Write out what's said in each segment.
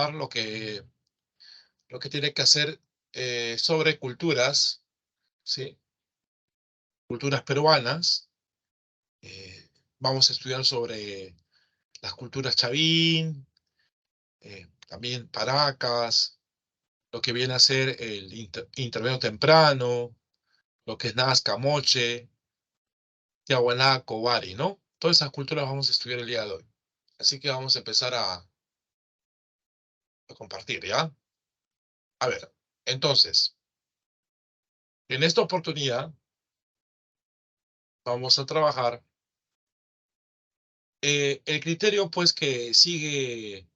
lo que tiene que hacer sobre culturas, ¿sí? Culturas peruanas. Vamos a estudiar sobre las culturas Chavín, también Paracas, lo que viene a ser el intermedio temprano, lo que es Nazca, Moche, Tiahuanaco, Wari, ¿no? Todas esas culturas vamos a estudiar el día de hoy. Así que vamos a empezar a compartir, ¿ya? A ver, entonces, en esta oportunidad vamos a trabajar el criterio, pues, que sigue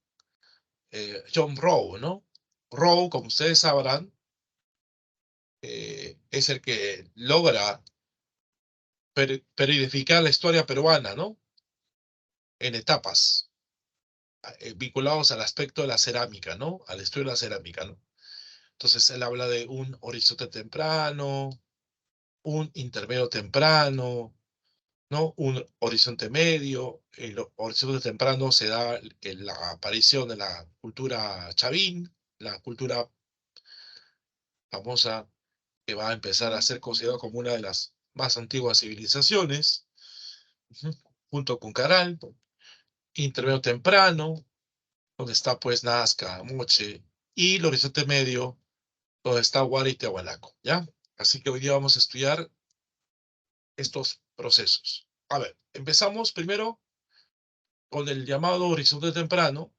John Rowe, ¿no? Rowe, como ustedes sabrán, es el que logra periodificar la historia peruana, ¿no? En etapas, vinculados al aspecto de la cerámica, ¿no? Al estudio de la cerámica, ¿no? Entonces, él habla de un horizonte temprano, un intermedio temprano, ¿no? Un horizonte medio. El horizonte temprano se da en la aparición de la cultura chavín, la cultura famosa que va a empezar a ser considerada como una de las más antiguas civilizaciones, ujú, junto con Caral. Intermedio temprano, donde está pues Nazca, Moche, y el horizonte medio, donde está Huara y Tiahuanaco, ¿ya? Así que hoy día vamos a estudiar estos procesos. A ver, empezamos primero con el llamado horizonte temprano,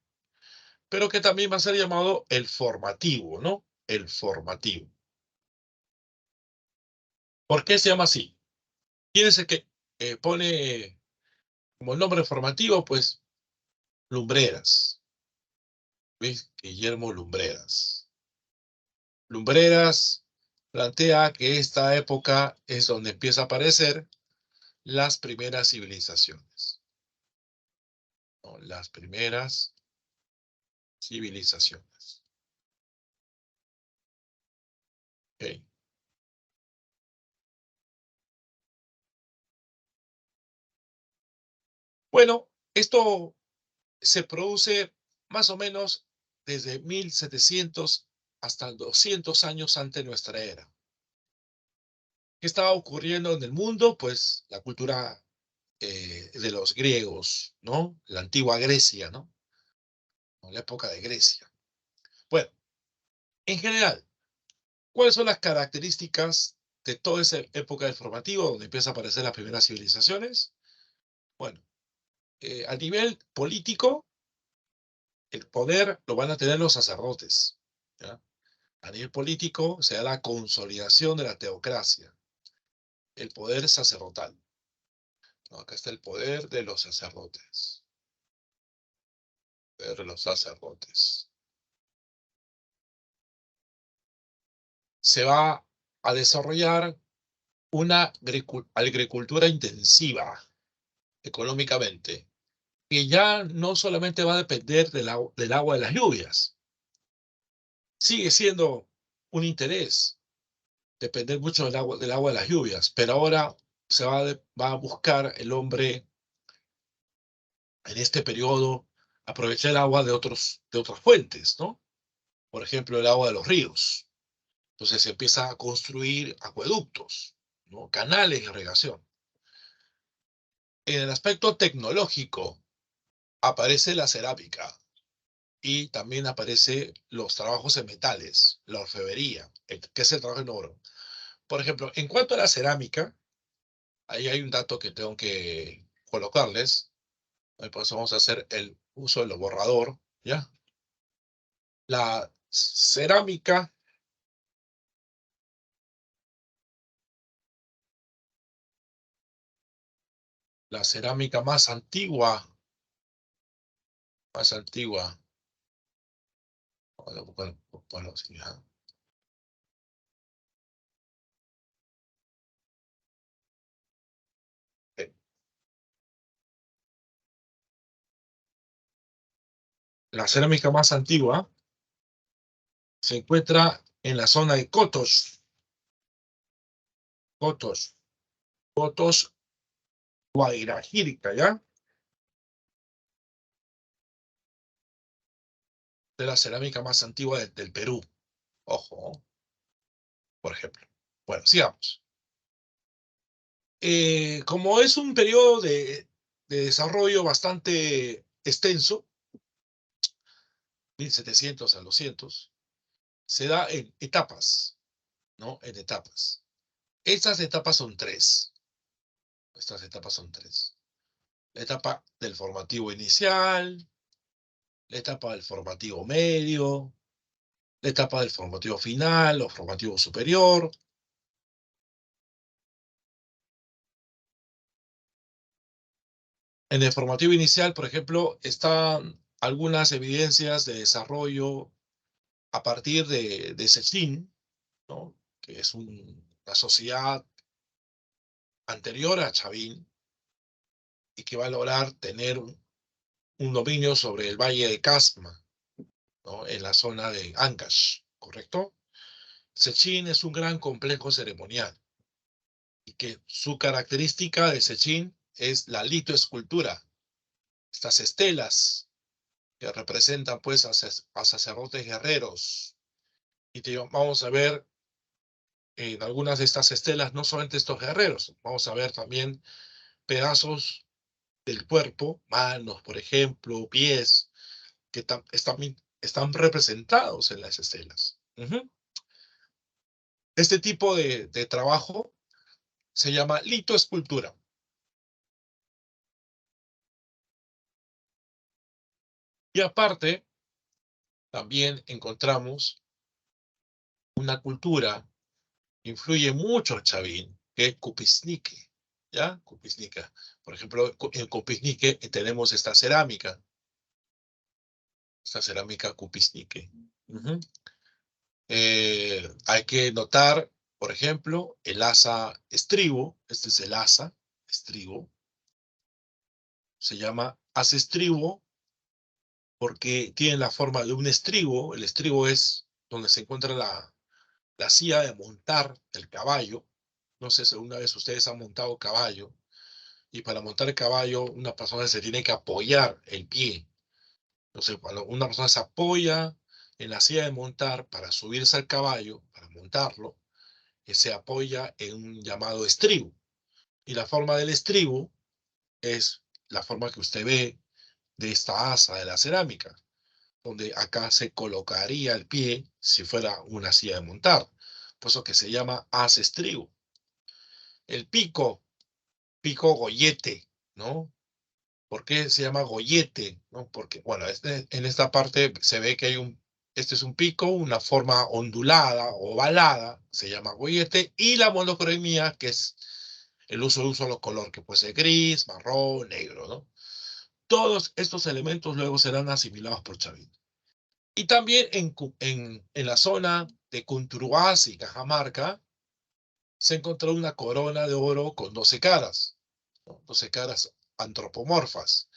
pero que también va a ser llamado el formativo, ¿no? El formativo. ¿Por qué se llama así? Fíjense que pone como el nombre formativo, pues, Lumbreras. ¿Ves? Guillermo Lumbreras. Lumbreras plantea que esta época es donde empieza a aparecer las primeras civilizaciones, ¿no? Las primeras civilizaciones. Okay. Bueno, esto se produce más o menos desde 1700 hasta 200 años antes de nuestra era. ¿Qué estaba ocurriendo en el mundo? Pues la cultura de los griegos, ¿no? La antigua Grecia, ¿no? La época de Grecia. Bueno, en general, ¿cuáles son las características de toda esa época del formativo donde empieza a aparecer las primeras civilizaciones? Bueno, a nivel político, el poder lo van a tener los sacerdotes, ¿ya? A nivel político se da la consolidación de la teocracia, el poder sacerdotal, ¿no? Acá está el poder de los sacerdotes, poder de los sacerdotes. Se va a desarrollar una agricultura intensiva económicamente, que ya no solamente va a depender del agua de las lluvias, sigue siendo un interés depender mucho del agua de las lluvias, pero ahora va a buscar el hombre en este periodo aprovechar el agua de otras fuentes, ¿no? Por ejemplo, el agua de los ríos. Entonces se empieza a construir acueductos, ¿no? Canales de irrigación. En el aspecto tecnológico aparece la cerámica y también aparece los trabajos en metales, la orfebrería, que es el trabajo en oro. Por ejemplo, en cuanto a la cerámica, ahí hay un dato que tengo que colocarles. Pues vamos a hacer el uso del borrador, ¿ya? La cerámica, la cerámica más antigua, bueno, sí, eh, la cerámica más antigua se encuentra en la zona de Cotos, Cotos, Guairajírica, ¿ya? de la cerámica más antigua del Perú. Ojo, por ejemplo. Bueno, sigamos. Como es un periodo de desarrollo bastante extenso, 1700 a 200, se da en etapas, ¿no? En etapas. Estas etapas son tres. Estas etapas son tres. La etapa del formativo inicial, la etapa del formativo medio, la etapa del formativo final o formativo superior. En el formativo inicial, por ejemplo, están algunas evidencias de desarrollo a partir de Sechín, ¿no? Que es una sociedad anterior a Chavín y que va a lograr tener un dominio sobre el valle de Casma, ¿no? En la zona de Ancash, ¿correcto? Sechín es un gran complejo ceremonial y que su característica de Sechín es la litoescultura, estas estelas que representan pues a sacerdotes guerreros. Y vamos a ver en algunas de estas estelas no solamente estos guerreros, vamos a ver también pedazos del cuerpo, manos, por ejemplo, pies, que están representados en las estelas. Este tipo de trabajo se llama litoescultura. Y aparte, también encontramos una cultura que influye mucho en Chavín, que es Cupisnique, ¿ya? Cupisnica. Por ejemplo, en Cupisnique tenemos esta cerámica Cupisnique. Hay que notar, por ejemplo, el asa estribo. Este es el asa estribo. Se llama asa estribo porque tiene la forma de un estribo. El estribo es donde se encuentra la silla de montar el caballo. No sé si alguna vez ustedes han montado caballo. Y para montar el caballo, una persona se tiene que apoyar el pie. Entonces, cuando una persona se apoya en la silla de montar para subirse al caballo, para montarlo, que se apoya en un llamado estribo. Y la forma del estribo es la forma que usted ve de esta asa de la cerámica, donde acá se colocaría el pie si fuera una silla de montar. Por eso que se llama asa estribo. El pico gollete, ¿no? ¿Por qué se llama gollete? ¿No? Porque, bueno, en esta parte se ve que este es un pico, una forma ondulada, ovalada, se llama gollete, y la monocromía, que es el uso de un solo color, que puede ser gris, marrón, negro, ¿no? Todos estos elementos luego serán asimilados por Chavín. Y también en la zona de Cunturuaz y Cajamarca se encontró una corona de oro con 12 caras, ¿no? 12 caras antropomorfas.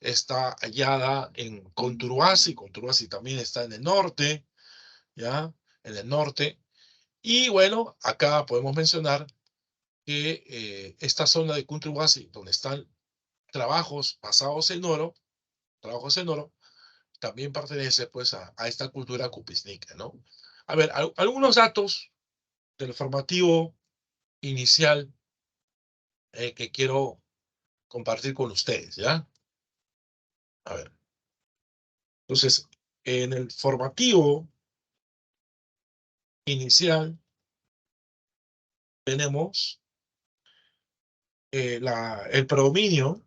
Está hallada en Conturuasi. Conturuasi también está en el norte, ¿ya? En el norte. Y bueno, acá podemos mencionar que esta zona de Conturuasi, donde están trabajos en oro, también pertenece pues a esta cultura cupisnica, ¿no? A ver, algunos datos del formativo inicial que quiero compartir con ustedes, ¿ya? A ver, entonces, en el formativo inicial tenemos el predominio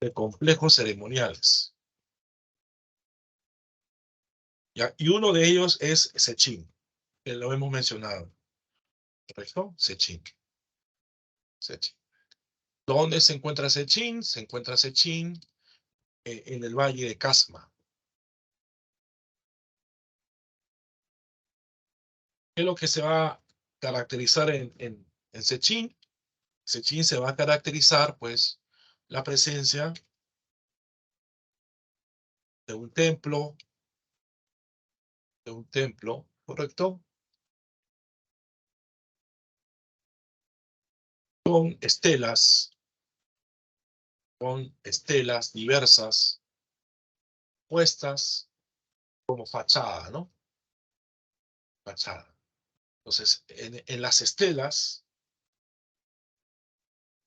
de complejos ceremoniales, ¿ya? Y uno de ellos es Sechín, que lo hemos mencionado, ¿correcto? Sechín, Sechín. ¿Dónde se encuentra Sechín? Se encuentra Sechín en el valle de Casma. ¿Qué es lo que se va a caracterizar en Sechín? Sechín se va a caracterizar, pues, la presencia de un templo, ¿correcto? Con estelas, con estelas diversas, puestas como fachada, ¿no? Fachada. Entonces, en las estelas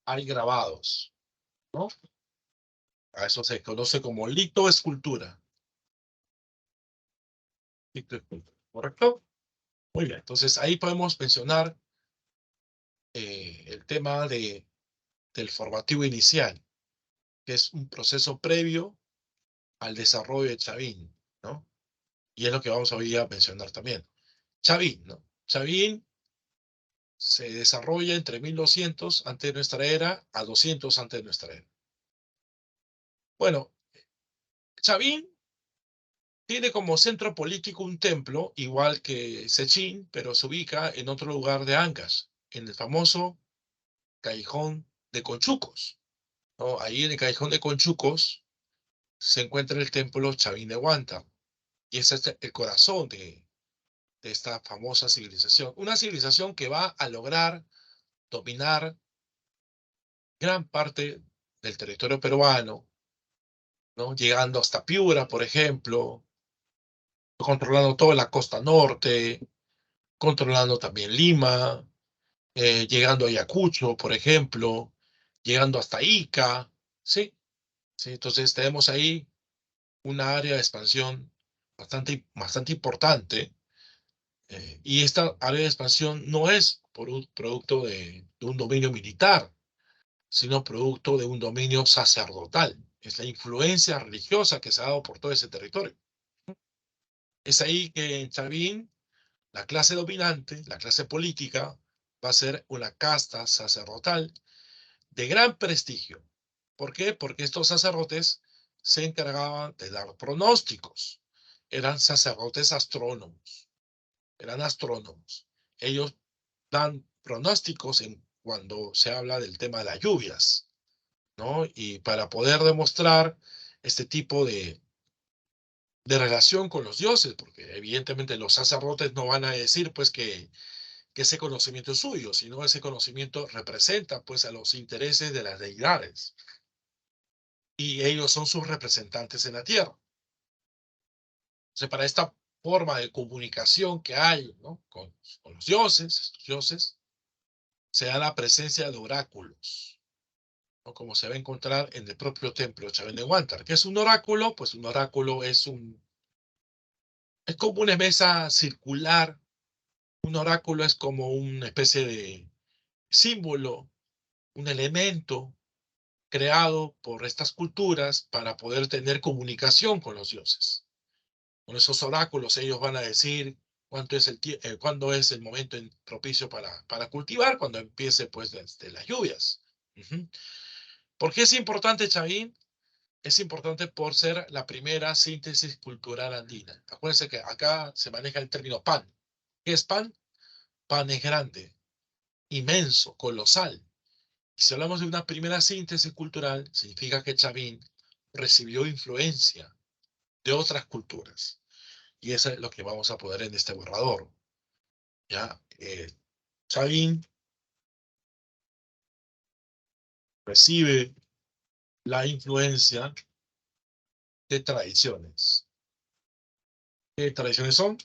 hay grabados, ¿no? A eso se conoce como litoescultura. Litoescultura, ¿correcto? Muy bien, entonces ahí podemos mencionar el tema del formativo inicial, que es un proceso previo al desarrollo de Chavín, ¿no? Y es lo que vamos hoy a mencionar también. Chavín, ¿no? Chavín se desarrolla entre 1200 antes de nuestra era a 200 antes de nuestra era. Bueno, Chavín tiene como centro político un templo, igual que Sechín, pero se ubica en otro lugar de Ancash, en el famoso Callejón de Conchucos, ¿no? Ahí en el Callejón de Conchucos se encuentra el templo Chavín de Huántar, y ese es el corazón de esta famosa civilización. Una civilización que va a lograr dominar gran parte del territorio peruano, ¿no? Llegando hasta Piura, por ejemplo, controlando toda la costa norte, controlando también Lima, llegando a Ayacucho, por ejemplo, llegando hasta Ica, ¿sí? ¿Sí? Entonces tenemos ahí una área de expansión bastante importante, y esta área de expansión no es por un producto de un dominio militar, sino producto de un dominio sacerdotal. Es la influencia religiosa que se ha dado por todo ese territorio. Es ahí que en Chavín la clase dominante, la clase política, va a ser una casta sacerdotal de gran prestigio. ¿Por qué? Porque estos sacerdotes se encargaban de dar pronósticos. Eran sacerdotes astrónomos. Eran astrónomos. Ellos dan pronósticos cuando se habla del tema de las lluvias, ¿no? Y para poder demostrar este tipo de relación con los dioses, porque evidentemente los sacerdotes no van a decir pues que ese conocimiento es suyo, sino ese conocimiento representa pues a los intereses de las deidades, y ellos son sus representantes en la tierra. Entonces, para esta forma de comunicación que hay, ¿no? con los dioses, estos dioses, se da la presencia de oráculos, ¿no? Como se va a encontrar en el propio templo de Chabén de Huántar. ¿Qué es un oráculo? Pues un oráculo es como una mesa circular. Un oráculo es como una especie de símbolo, un elemento creado por estas culturas para poder tener comunicación con los dioses. Con esos oráculos ellos van a decir cuándo es el momento propicio para cultivar, cuando empiece pues desde las lluvias. ¿Por qué es importante Chavín? Es importante por ser la primera síntesis cultural andina. Acuérdense que acá se maneja el término pan. ¿Qué es pan? Pan es grande, inmenso, colosal. Y si hablamos de una primera síntesis cultural, significa que Chavín recibió influencia de otras culturas. Y eso es lo que vamos a poder en este borrador. ¿Ya? Chavín recibe la influencia de tradiciones. ¿Qué tradiciones son?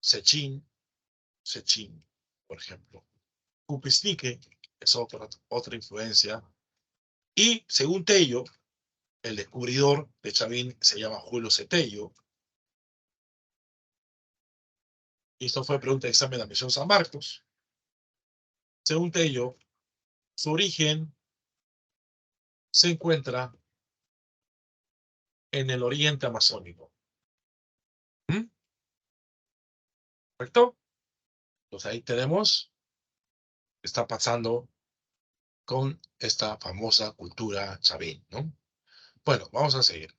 Sechín, Sechín, por ejemplo. Cupistique es otra influencia. Y según Tello, el descubridor de Chavín se llama Julio Cetello. Y esto fue pregunta de examen de la Misión San Marcos. Según Tello, su origen se encuentra en el oriente amazónico. ¿Mm? ¿Correcto? Entonces ahí tenemos qué está pasando con esta famosa cultura chavín, ¿no? Bueno, vamos a seguir.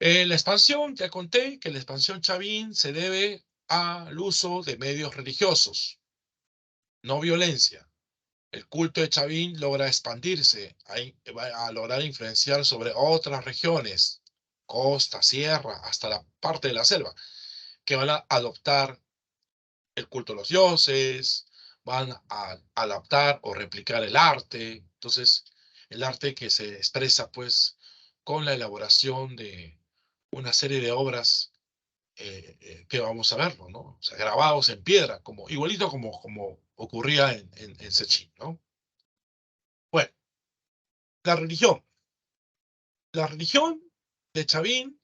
La expansión, ya conté que la expansión chavín se debe al uso de medios religiosos, no violencia. El culto de Chavín logra expandirse, a lograr influenciar sobre otras regiones, costa, sierra, hasta la parte de la selva, que van a adoptar el culto a los dioses, van a adaptar o replicar el arte. Entonces, el arte que se expresa pues con la elaboración una serie de obras que vamos a verlo, ¿no? O sea, grabados en piedra, como, igualito como ocurría en Sechín, ¿no? Bueno, la religión. La religión de Chavín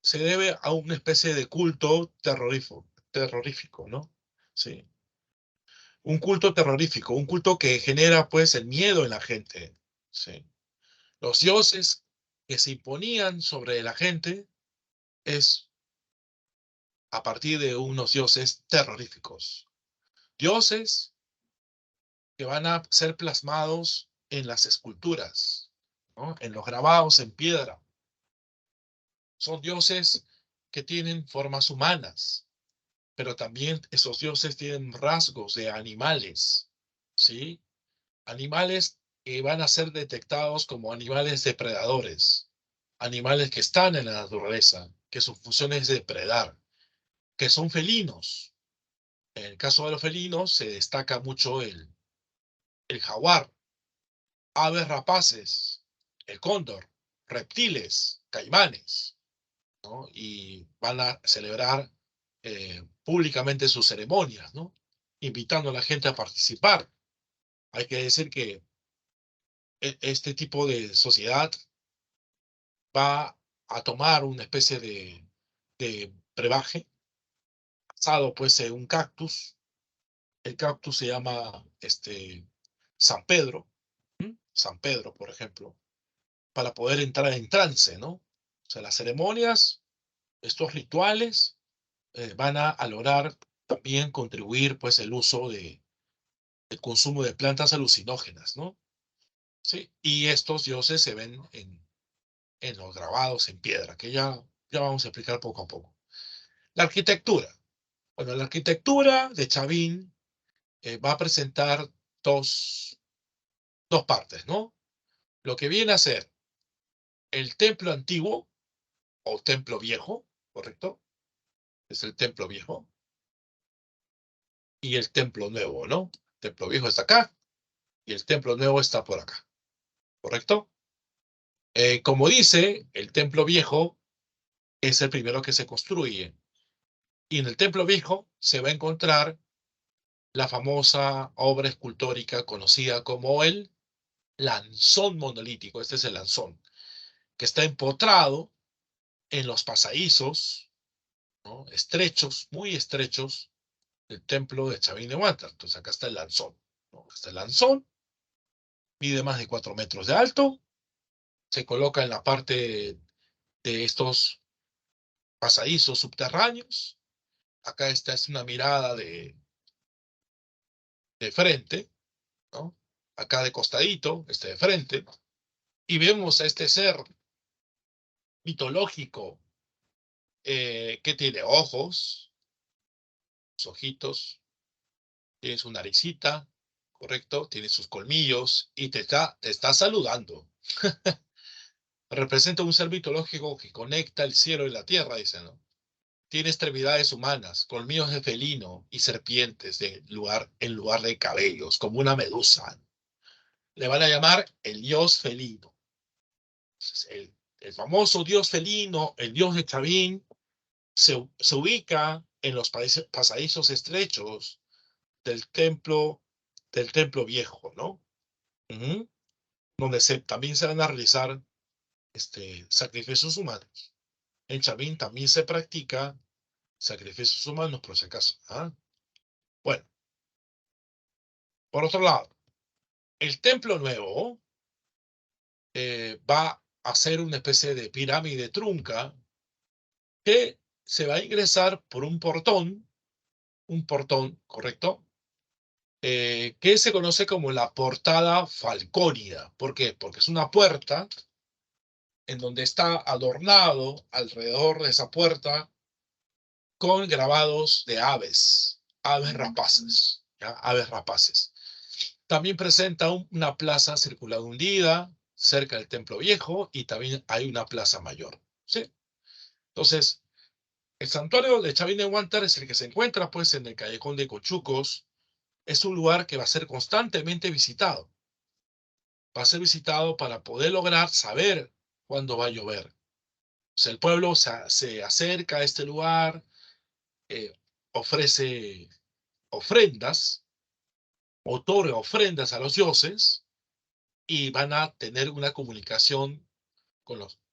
se debe a una especie de culto terrorífico, ¿no? Sí. Un culto terrorífico, un culto que genera, pues, el miedo en la gente, ¿sí? Los dioses que se imponían sobre la gente es a partir de unos dioses terroríficos. Dioses que van a ser plasmados en las esculturas, ¿no? En los grabados en piedra. Son dioses que tienen formas humanas, pero también esos dioses tienen rasgos de animales, ¿sí? Animales que van a ser detectados como animales depredadores, animales que están en la naturaleza, que su función es depredar, que son felinos. En el caso de los felinos se destaca mucho el jaguar, aves rapaces, el cóndor, reptiles, caimanes, ¿no? Y van a celebrar públicamente sus ceremonias, ¿no? Invitando a la gente a participar. Hay que decir que este tipo de sociedad va a tomar una especie de brebaje basado pues en un cactus. El cactus se llama San Pedro, San Pedro, por ejemplo, para poder entrar en trance, ¿no? O sea, las ceremonias, estos rituales, van a lograr también contribuir pues el uso el consumo de plantas alucinógenas, ¿no? Sí, y estos dioses se ven en los grabados en piedra, que ya vamos a explicar poco a poco. La arquitectura. Bueno, la arquitectura de Chavín va a presentar dos, dos partes, ¿no? Lo que viene a ser el templo antiguo o templo viejo, ¿correcto? Es el templo viejo y el templo nuevo, ¿no? El templo viejo está acá y el templo nuevo está por acá, ¿correcto? Como dice, el templo viejo es el primero que se construye y en el templo viejo se va a encontrar la famosa obra escultórica conocida como el lanzón monolítico. Este es el lanzón, que está empotrado en los pasadizos, ¿no? Estrechos, muy estrechos, del templo de Chavín de Huántar. Entonces acá está el lanzón, ¿no? Está el lanzón, mide más de 4 metros de alto, se coloca en la parte de estos pasadizos subterráneos. Acá esta es una mirada de frente, ¿no? Acá de costadito, de frente, y vemos a este ser mitológico que tiene ojos, sus ojitos, tiene su naricita, ¿correcto? Tiene sus colmillos y te está saludando. Representa un ser mitológico que conecta el cielo y la tierra, dice, ¿no? Tiene extremidades humanas, colmillos de felino y serpientes en lugar de cabellos, como una medusa. Le van a llamar el dios felino. El famoso dios felino, el dios de Chavín, se ubica en los pasadizos estrechos del templo viejo, ¿no? Ujú. Donde también se van a realizar sacrificios humanos. En Chavín también se practica sacrificios humanos, por si acaso. ¿Ah? Bueno, por otro lado, el templo nuevo va a ser una especie de pirámide trunca que se va a ingresar por un portón, ¿correcto? Que se conoce como la portada falcónida. ¿Por qué? Porque es una puerta en donde está adornado alrededor de esa puerta con grabados de aves rapaces, ¿ya? Aves rapaces. También presenta una plaza circular hundida cerca del templo viejo y también hay una plaza mayor, ¿sí? Entonces, el santuario de Chavín de Huántar es el que se encuentra pues en el callejón de Cochucos. Es un lugar que va a ser constantemente visitado. Va a ser visitado para poder lograr saber cuándo va a llover. sea, el pueblo se acerca a este lugar, eh, ofrece ofrendas, otorga ofrendas a los dioses y van a tener una comunicación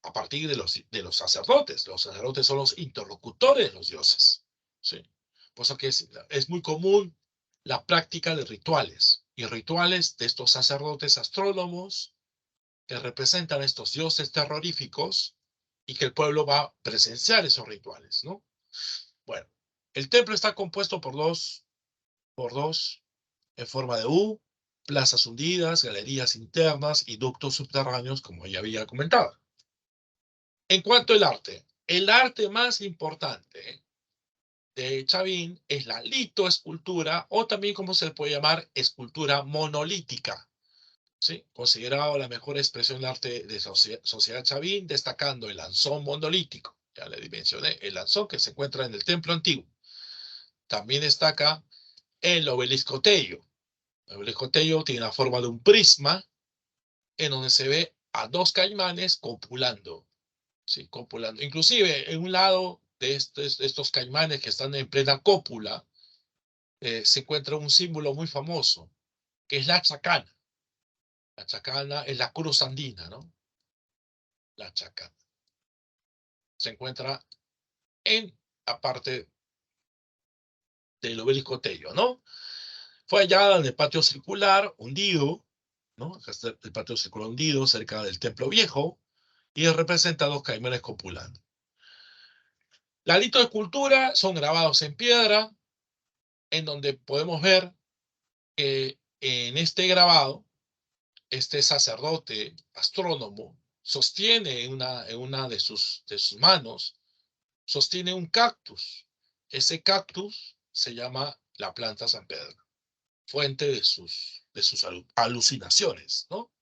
a partir de los sacerdotes. Los sacerdotes son los interlocutores de los dioses. ¿Sí? Por eso que es muy común la práctica de rituales y rituales de estos sacerdotes astrónomos que representan a estos dioses terroríficos y que el pueblo va a presenciar esos rituales, ¿no? Bueno, el templo está compuesto por dos en forma de U, plazas hundidas, galerías internas y ductos subterráneos, como ya había comentado. En cuanto al arte, el arte más importante de Chavín es la litoescultura, o también como se le puede llamar, escultura monolítica, ¿sí? Considerado la mejor expresión de arte de Sociedad Chavín, destacando el lanzón monolítico. Ya le mencioné, el lanzón que se encuentra en el templo antiguo. También destaca el obelisco Tello. El obelisco Tello tiene la forma de un prisma en donde se ve a dos caimanes copulando. Sí, copulando. Inclusive, en un lado de estos caimanes que están en plena cópula, se encuentra un símbolo muy famoso, que es la chacana. La chacana es la cruz andina, ¿no? La chacana. Se encuentra en la parte del obelisco Tello, ¿no? Fue allá en el patio circular, hundido, ¿no? Acá está el patio circular hundido, cerca del templo viejo, y representa a dos caimanes copulando. La litoescultura son grabados en piedra, en donde podemos ver que en este grabado, este sacerdote astrónomo sostiene en una de sus manos, sostiene un cactus. Ese cactus se llama la planta San Pedro, fuente de sus alucinaciones, ¿no?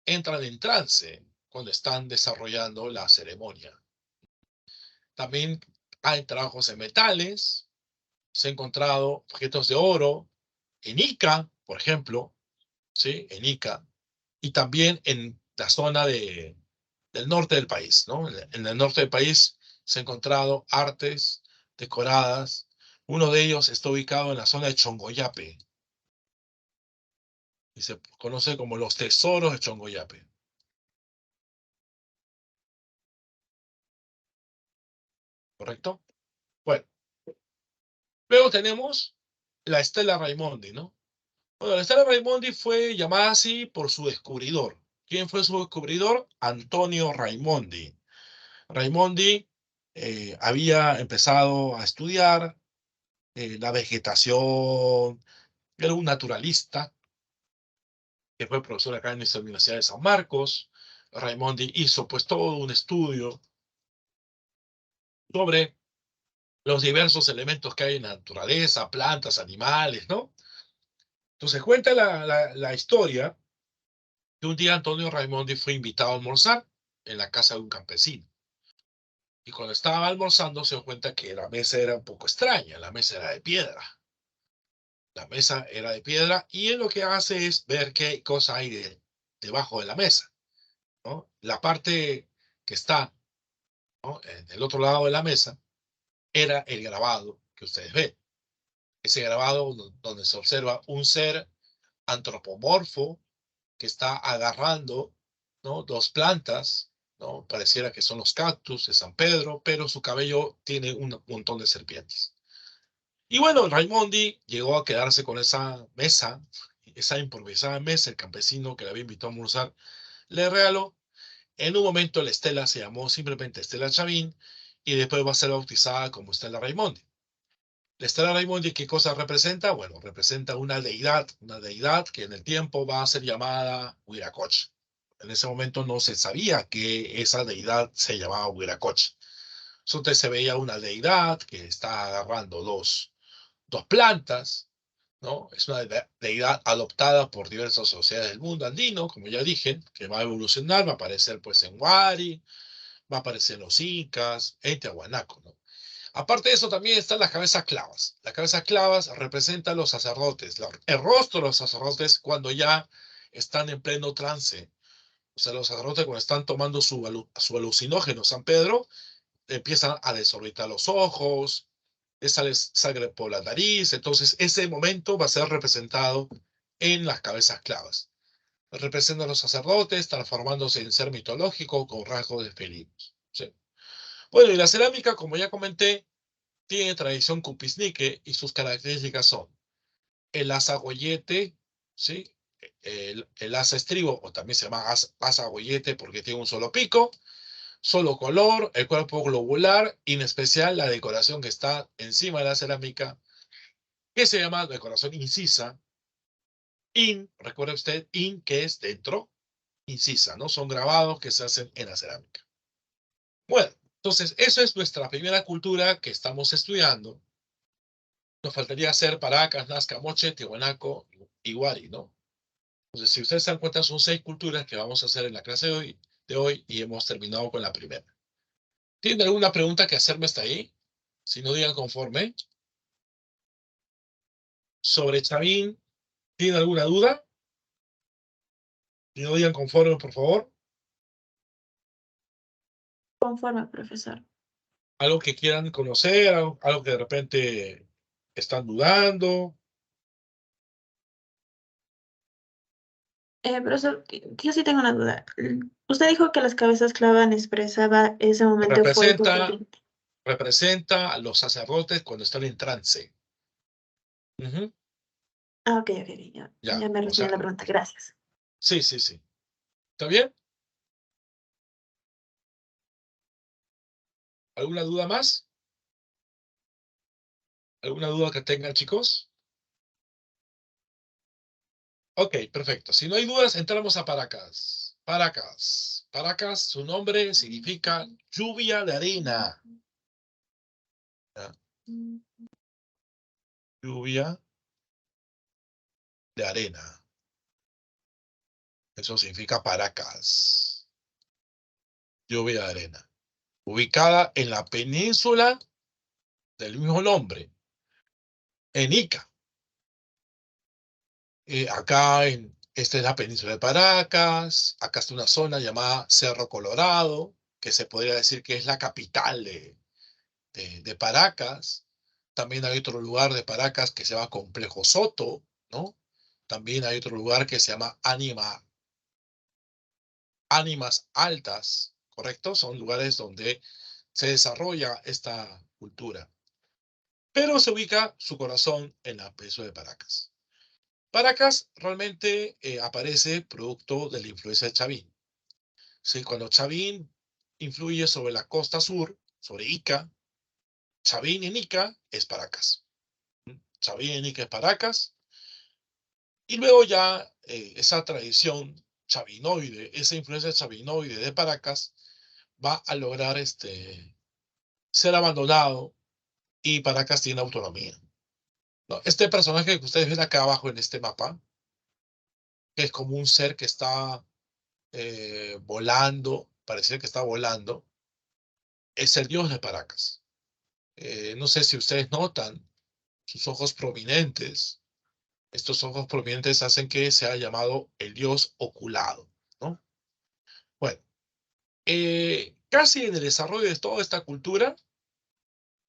Entran en trance cuando están desarrollando la ceremonia. También hay trabajos en metales, se han encontrado objetos de oro en Ica, por ejemplo, ¿sí? En Ica, y también en la zona del norte del país, ¿no? En el norte del país se han encontrado artes decoradas. Uno de ellos está ubicado en la zona de Chongoyape y se conoce como los tesoros de Chongoyape. ¿Correcto? Bueno, luego tenemos la Estela Raimondi, ¿no? Bueno, la Estela Raimondi fue llamada así por su descubridor. ¿Quién fue su descubridor? Antonio Raimondi. Raimondi había empezado a estudiar la vegetación, era un naturalista que fue profesor acá en nuestra Universidad de San Marcos. Raimondi hizo pues todo un estudio sobre los diversos elementos que hay en la naturaleza, plantas, animales, ¿no? Entonces cuenta la historia que un día Antonio Raimondi fue invitado a almorzar en la casa de un campesino. Y cuando estaba almorzando se dio cuenta que la mesa era un poco extraña, la mesa era de piedra. La mesa era de piedra y él lo que hace es ver qué cosa hay debajo de la mesa, ¿no? La parte que está, ¿no?, en el otro lado de la mesa era el grabado que ustedes ven. Ese grabado donde se observa un ser antropomorfo que está agarrando, ¿no?, dos plantas, ¿no? Pareciera que son los cactus de San Pedro, pero su cabello tiene un montón de serpientes. Y bueno, Raimondi llegó a quedarse con esa mesa, esa improvisada mesa. El campesino que le había invitado a almorzar le regaló. En un momento la estela se llamó simplemente Estela Chavín y después va a ser bautizada como Estela Raimondi. La Estela Raimondi, ¿qué cosa representa? Bueno, representa una deidad que en el tiempo va a ser llamada Huiracocha. En ese momento no se sabía que esa deidad se llamaba Huiracocha. Entonces se veía una deidad que está agarrando dos plantas, ¿no? Es una deidad adoptada por diversas sociedades del mundo andino, como ya dije, que va a evolucionar, va a aparecer pues en Huari, va a aparecer en los Incas, en Tiahuanaco, ¿no? Aparte de eso también están las cabezas clavas. Las cabezas clavas representan a los sacerdotes, el rostro de los sacerdotes cuando ya están en pleno trance, O sea, los sacerdotes cuando están tomando su alucinógeno San Pedro, empiezan a desorbitar los ojos, le sale sangre por la nariz. Entonces, ese momento va a ser representado en las cabezas clavas. Representa a los sacerdotes transformándose en ser mitológico con rasgos de felinos. ¿Sí? Bueno, y la cerámica, como ya comenté, tiene tradición cupisnique y sus características son el azagoyete, ¿sí? El asa estribo, o también se llama azagoyete porque tiene un solo pico, solo color, el cuerpo globular, y en especial la decoración que está encima de la cerámica, que se llama decoración incisa. Recuerde usted, que es dentro, incisa, ¿no? Son grabados que se hacen en la cerámica. Bueno, entonces, eso es nuestra primera cultura que estamos estudiando. Nos faltaría hacer Paracas, Nazca, Moche, Tiwanaku y Wari, ¿no? Entonces, si ustedes se dan cuenta, son 6 culturas que vamos a hacer en la clase de hoy y hemos terminado con la primera. ¿Tienen alguna pregunta que hacerme hasta ahí? Si no, digan conforme. Sobre Chavín, ¿tienen alguna duda? Si no, digan conforme, por favor. Conforme, profesor. Algo que quieran conocer, algo que de repente están dudando. Profesor, yo sí tengo una duda. Usted dijo que las cabezas clavan expresaba ese momento eufórico que Representa, tiene. representa a los sacerdotes cuando están en trance. Ujú. Ah, ok, ok, Ya, ya me o respondió sea, la pregunta, gracias. sí, sí, sí. ¿Está bien? ¿Alguna duda más? ¿Alguna duda que tengan, chicos? Ok, perfecto. Si no hay dudas, entramos a Paracas. Paracas. Paracas, su nombre significa lluvia de arena. ¿Ya? Lluvia de arena. Eso significa Paracas. Lluvia de arena. Ubicada en la península del mismo nombre, en Ica. Esta es la península de Paracas. Acá está una zona llamada Cerro Colorado, que se podría decir que es la capital de Paracas. También hay otro lugar de Paracas que se llama Complejo Soto, ¿no? También hay otro lugar que se llama Ánimas Altas, ¿correcto? Son lugares donde se desarrolla esta cultura. Pero se ubica su corazón en la península de Paracas. Paracas realmente aparece producto de la influencia de Chavín. ¿Sí? Cuando Chavín influye sobre la costa sur, sobre Ica, Chavín en Ica es Paracas. Chavín en Ica es Paracas. Y luego ya esa tradición chavinoide, esa influencia chavinoide de Paracas va a lograr ser abandonado y Paracas tiene autonomía. ¿No? Este personaje que ustedes ven acá abajo en este mapa, que es como un ser que está volando, parece que está volando, es el dios de Paracas. No sé si ustedes notan sus ojos prominentes. Estos ojos prominentes hacen que sea llamado el dios oculado, ¿no? Bueno, casi en el desarrollo de toda esta cultura,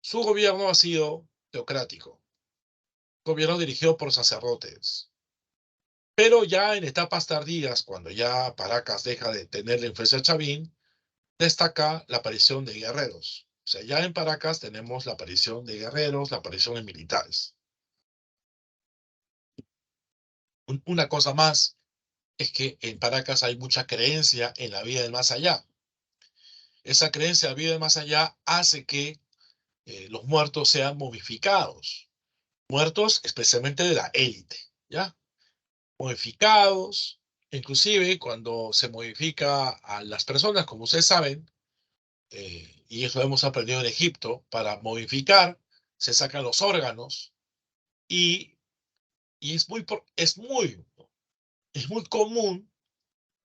su gobierno ha sido teocrático, gobierno dirigido por sacerdotes. Pero ya en etapas tardías, cuando ya Paracas deja de tener la influencia de Chavín, destaca la aparición de guerreros. O sea, ya en Paracas tenemos la aparición de guerreros, la aparición de militares. Una cosa más es que en Paracas hay mucha creencia en la vida del más allá. Esa creencia en la vida del más allá hace que los muertos sean momificados. Muertos especialmente de la élite, ¿ya? Modificados, inclusive cuando se modifica a las personas, como ustedes saben, y eso lo hemos aprendido en Egipto, para modificar se sacan los órganos y, y es muy común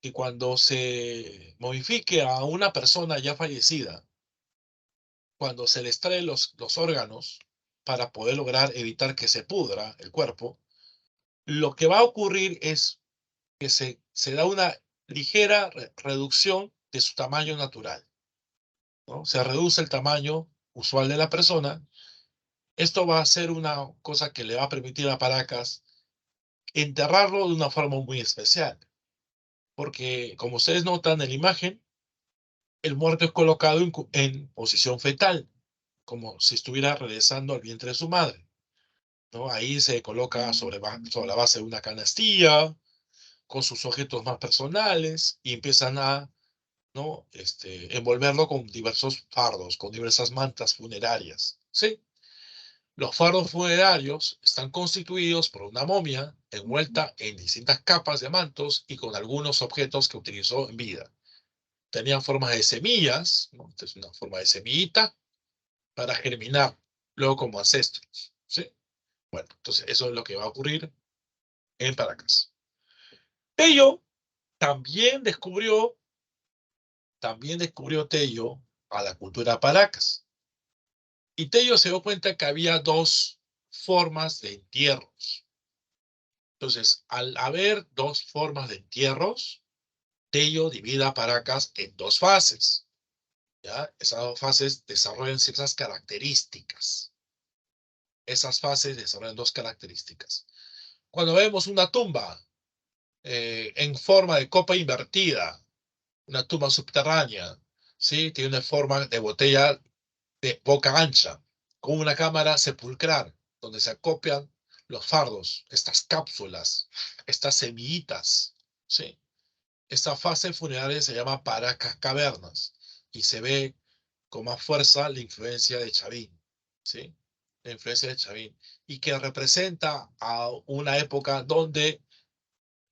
que cuando se modifique a una persona ya fallecida, cuando se le extrae los órganos para poder lograr evitar que se pudra el cuerpo, lo que va a ocurrir es que se da una ligera reducción de su tamaño natural, ¿no? Se reduce el tamaño usual de la persona. Esto va a ser una cosa que le va a permitir a Paracas enterrarlo de una forma muy especial, porque como ustedes notan en la imagen, el muerto es colocado en posición fetal, como si estuviera regresando al vientre de su madre, ¿no? Ahí se coloca sobre la base de una canastilla, con sus objetos más personales, y empiezan a, ¿no? Envolverlo con diversos fardos, con diversas mantas funerarias, ¿sí? Los fardos funerarios están constituidos por una momia envuelta en distintas capas de mantos y con algunos objetos que utilizó en vida. Tenían formas de semillas, ¿no? Esta es una forma de semillita para germinar luego como ancestros, ¿sí? Bueno, entonces eso es lo que va a ocurrir en Paracas. Tello también descubrió Tello a la cultura Paracas. Y Tello se dio cuenta que había dos formas de entierros. Entonces, al haber dos formas de entierros, Tello divide a Paracas en dos fases, ¿ya? Esas dos fases desarrollan ciertas características. Esas fases desarrollan dos características. Cuando vemos una tumba en forma de copa invertida, una tumba subterránea, ¿sí? Tiene una forma de botella de boca ancha, con una cámara sepulcral, donde se acopian los fardos, estas cápsulas, estas semillitas, ¿sí? Esta fase funeraria se llama Paracas Cavernas y se ve con más fuerza la influencia de Chavín, ¿sí? La influencia de Chavín, y que representa a una época donde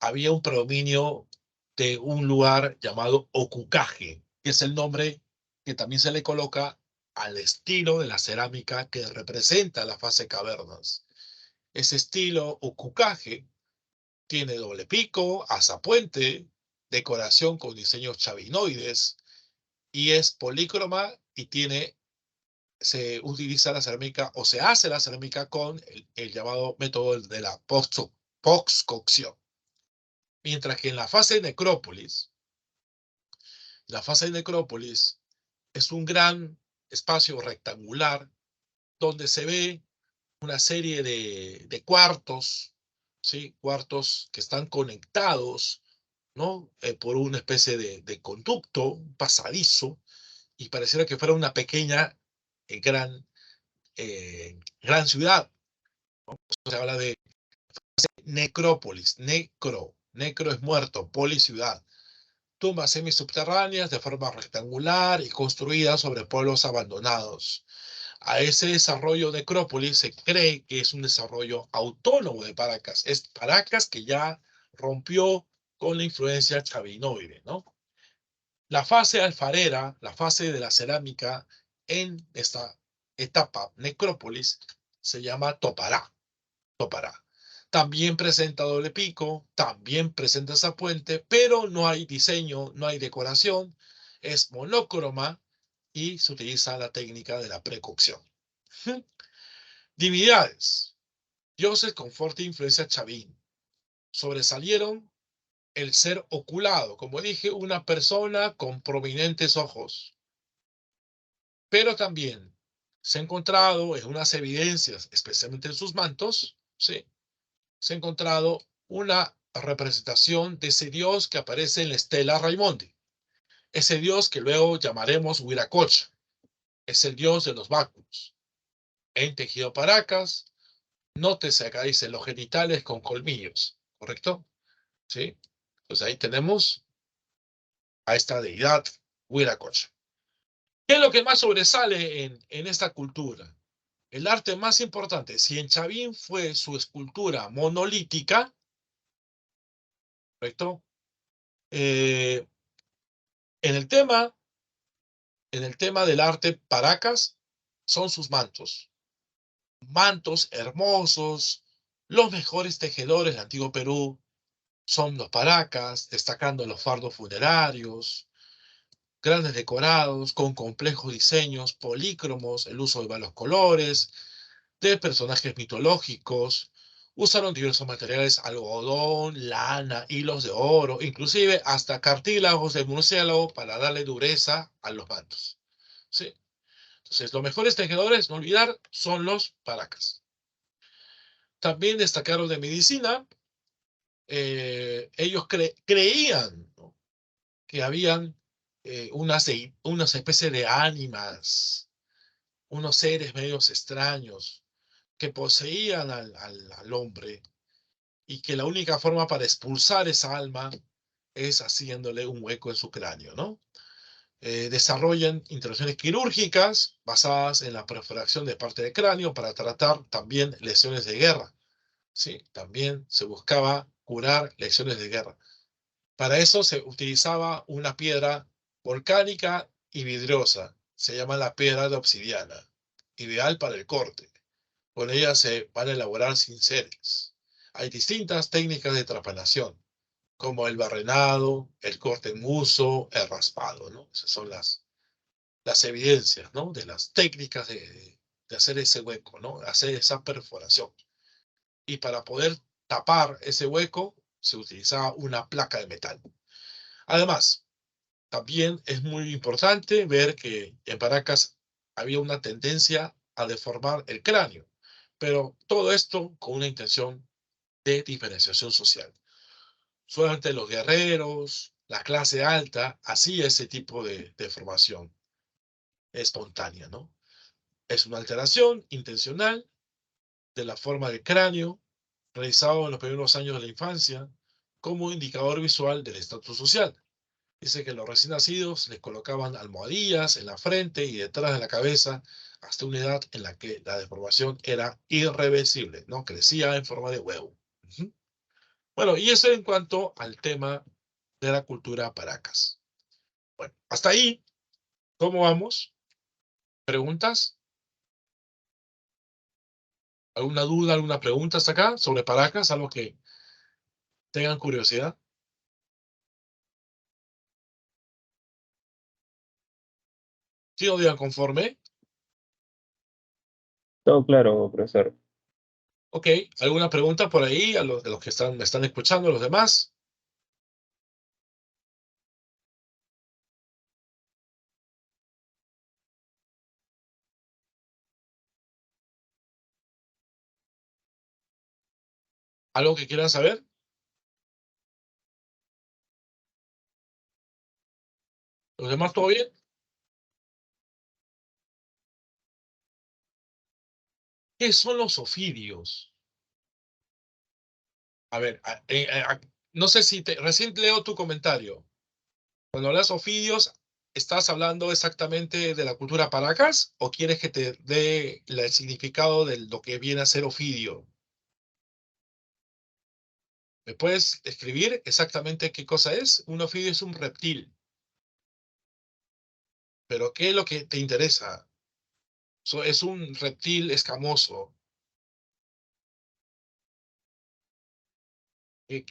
había un predominio de un lugar llamado Ocucaje, que es el nombre que también se le coloca al estilo de la cerámica que representa la fase cavernas. Ese estilo Ocucaje tiene doble pico, azapuente, decoración con diseños chavinoides y es polícroma y se utiliza la cerámica o se hace la cerámica con el llamado método de la postcocción. Mientras que en la fase de necrópolis es un gran espacio rectangular donde se ve una serie de cuartos, ¿sí? Cuartos que están conectados, ¿no? Por una especie de conducto, un pasadizo, y pareciera que fuera una pequeña, gran ciudad. Se habla de necrópolis, necro es muerto, polis ciudad. Tumbas semisubterráneas de forma rectangular y construidas sobre pueblos abandonados. A ese desarrollo de necrópolis se cree que es un desarrollo autónomo de Paracas. Es Paracas que ya rompió con la influencia chavinoide, ¿no? La fase alfarera, la fase de la cerámica en esta etapa necrópolis se llama Topará. Topará. También presenta doble pico, también presenta esa puente, pero no hay diseño, no hay decoración, es monócroma y se utiliza la técnica de la precocción. Divinidades. Dioses con fuerte influencia chavín. Sobresalieron el ser oculado, como dije, una persona con prominentes ojos. Pero también se ha encontrado en unas evidencias, especialmente en sus mantos, ¿sí? Se ha encontrado una representación de ese dios que aparece en la estela Raimondi. Ese dios que luego llamaremos Huiracocha. Es el dios de los báculos. En tejido Paracas, nótese acá dice los genitales con colmillos, ¿correcto? ¿Sí? Entonces ahí tenemos a esta deidad Huiracocha. ¿Qué es lo que más sobresale en esta cultura? El arte más importante. Si en Chavín fue su escultura monolítica, ¿correcto? Eh, en el tema del arte Paracas son sus mantos. Mantos hermosos, los mejores tejedores del antiguo Perú son los Paracas, destacando los fardos funerarios, grandes decorados con complejos diseños, polícromos, el uso de varios colores, de personajes mitológicos, Usaron diversos materiales, algodón, lana, hilos de oro, inclusive hasta cartílagos de murciélago para darle dureza a los mantos. ¿Sí? Entonces, los mejores tejedores, no olvidar, son los paracas. También destacaron de medicina. Ellos creían, ¿no?, que habían unas especies de ánimas, unos seres medios extraños que poseían al hombre, y que la única forma para expulsar esa alma es haciéndole un hueco en su cráneo, ¿no? Desarrollan intervenciones quirúrgicas basadas en la perforación de parte del cráneo para tratar también lesiones de guerra. Sí, también se buscaba curar lesiones de guerra. Para eso se utilizaba una piedra volcánica y vidriosa. Se llama la piedra de obsidiana, ideal para el corte. Con ella se van a elaborar cinceles. Hay distintas técnicas de trepanación, como el barrenado, el corte en huso, el raspado, ¿no? Esas son las evidencias, ¿no?, de las técnicas de hacer ese hueco, ¿no?, hacer esa perforación. Y para poder tapar ese hueco se utilizaba una placa de metal. Además, también es muy importante ver que en Paracas había una tendencia a deformar el cráneo, pero todo esto con una intención de diferenciación social. Solamente los guerreros, la clase alta, hacía ese tipo de deformación espontánea, ¿no? Es una alteración intencional de la forma del cráneo, realizado en los primeros años de la infancia, como indicador visual del estatus social. Dice que los recién nacidos les colocaban almohadillas en la frente y detrás de la cabeza hasta una edad en la que la deformación era irreversible, ¿no? Crecía en forma de huevo. Ujú. Bueno, y eso en cuanto al tema de la cultura Paracas. Bueno, hasta ahí, ¿cómo vamos? ¿Preguntas? ¿Alguna duda, alguna pregunta hasta acá sobre Paracas? ¿Algo que tengan curiosidad? ¿Sí o digan conforme? Todo claro, profesor. Ok, ¿alguna pregunta por ahí de los que me están escuchando, los demás? ¿Algo que quieran saber? ¿Los demás todo bien? ¿Qué son los ofidios? A ver, no sé si recién leo tu comentario. Cuando hablas ofidios, ¿estás hablando exactamente de la cultura Paracas o quieres que te dé el significado de lo que viene a ser ofidio? ¿Me puedes escribir exactamente qué cosa es? Un ofidio es un reptil. ¿Pero qué es lo que te interesa? Es un reptil escamoso.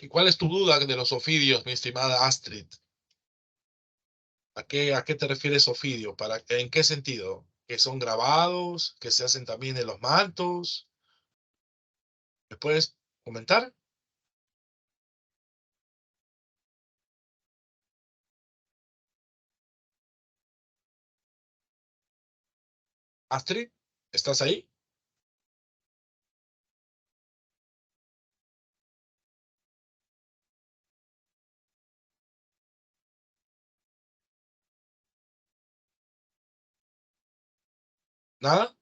¿Cuál es tu duda de los ofidios, mi estimada Astrid? ¿A qué te refieres ofidio? ¿En qué sentido? ¿Que son grabados? ¿Que se hacen también en los mantos? ¿Me puedes comentar? Astrid, ¿estás ahí? ¿Nada?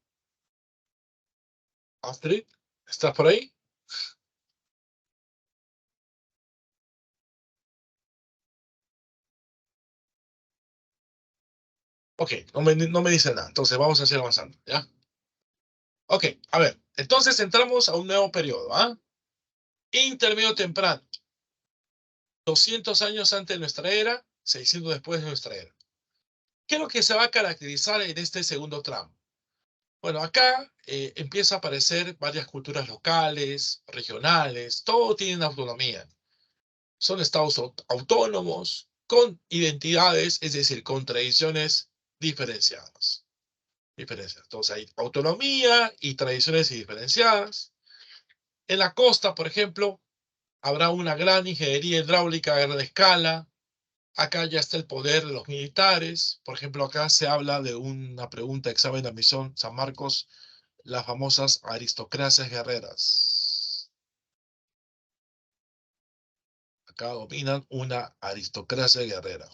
Astrid, ¿estás por ahí? Ok, no me dice nada. Entonces vamos a seguir avanzando, ¿ya? Ok, a ver. Entonces entramos a un nuevo periodo, ¿ah? Intermedio temprano. 200 años antes de nuestra era, 600 después de nuestra era. ¿Qué es lo que se va a caracterizar en este segundo tramo? Bueno, acá empieza a aparecer varias culturas locales, regionales, todo tiene autonomía. Son estados autónomos con identidades, es decir, con tradiciones diferenciadas. Entonces hay autonomía y tradiciones diferenciadas. En la costa, por ejemplo, habrá una gran ingeniería hidráulica a gran escala. Acá ya está el poder de los militares. Por ejemplo, acá se habla de una pregunta, examen de admisión, San Marcos, las famosas aristocracias guerreras. Acá dominan una aristocracia guerrera.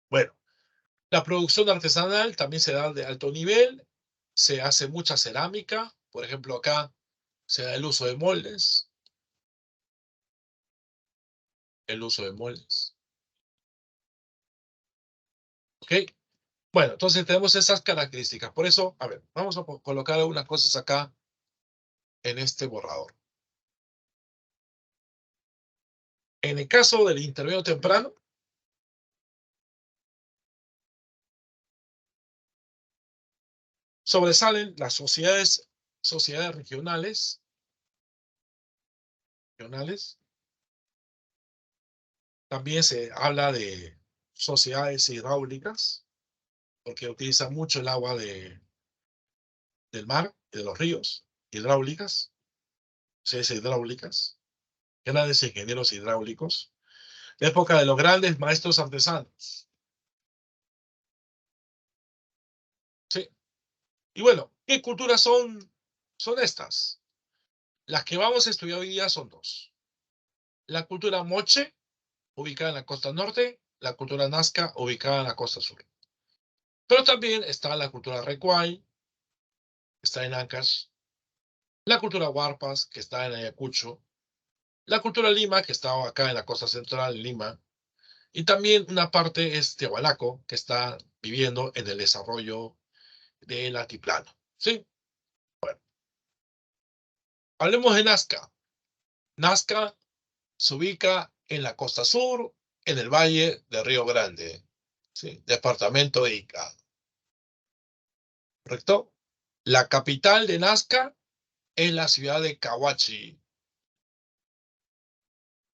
Bueno, la producción artesanal también se da de alto nivel. Se hace mucha cerámica. Por ejemplo, acá se da el uso de moldes. El uso de moldes. ¿Ok? Bueno, entonces tenemos esas características. Por eso, a ver, vamos a colocar algunas cosas acá en este borrador. En el caso del intermedio temprano, sobresalen las sociedades regionales, También se habla de sociedades hidráulicas, porque utilizan mucho el agua del mar y de los ríos, hidráulicas, sociedades hidráulicas, grandes ingenieros hidráulicos, la época de los grandes maestros artesanos. Sí. Y bueno, ¿qué culturas son estas? Las que vamos a estudiar hoy día son dos. La cultura moche, ubicada en la costa norte, la cultura nazca, ubicada en la costa sur. Pero también está la cultura recuay, que está en Ancash, la cultura huarpas, que está en Ayacucho, la cultura lima, que está acá en la costa central, en Lima, y también una parte es Tiahuanaco, que está viviendo en el desarrollo del altiplano. ¿Sí? Bueno, hablemos de Nazca. Nazca se ubica en la costa sur, en el valle de Río Grande, ¿sí? Departamento de Ica. ¿Correcto? La capital de Nazca es la ciudad de Cahuachi.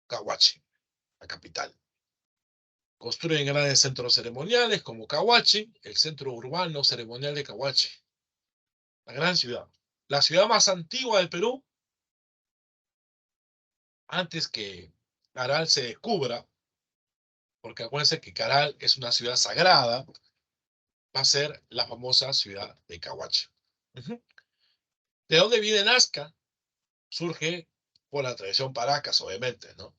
Cahuachi, la capital. Construyen grandes centros ceremoniales como Cahuachi, el centro urbano ceremonial de Cahuachi. La gran ciudad. La ciudad más antigua del Perú, antes que Caral se descubra, porque acuérdense que Caral es una ciudad sagrada, va a ser la famosa ciudad de Cahuachi. ¿De dónde viene Nazca? Surge por la tradición Paracas, obviamente, ¿no?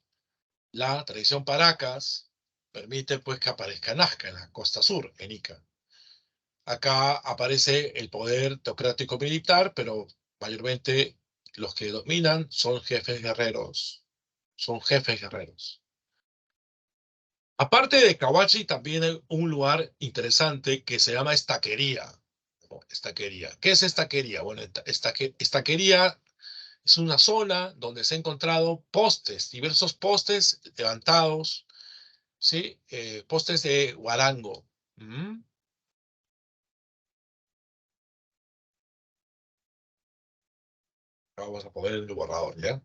La tradición Paracas permite pues que aparezca Nazca en la costa sur, en Ica. Acá aparece el poder teocrático militar, pero mayormente los que dominan son jefes guerreros. Son jefes guerreros. Aparte de Cahuachi, también hay un lugar interesante que se llama Estaquería. Estaquería. ¿Qué es Estaquería? Bueno, Estaquería es una zona donde se han encontrado postes, diversos postes levantados, ¿sí? Postes de guarango. Vamos a poner el borrador, ¿ya?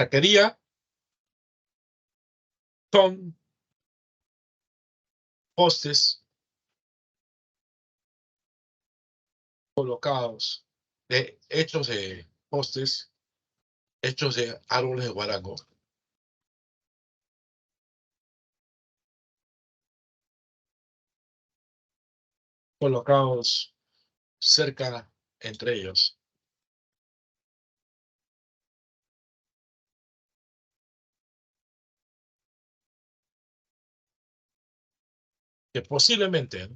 Estaquería son postes colocados, hechos de postes, hechos de árboles de guarango, colocados cerca entre ellos, que posiblemente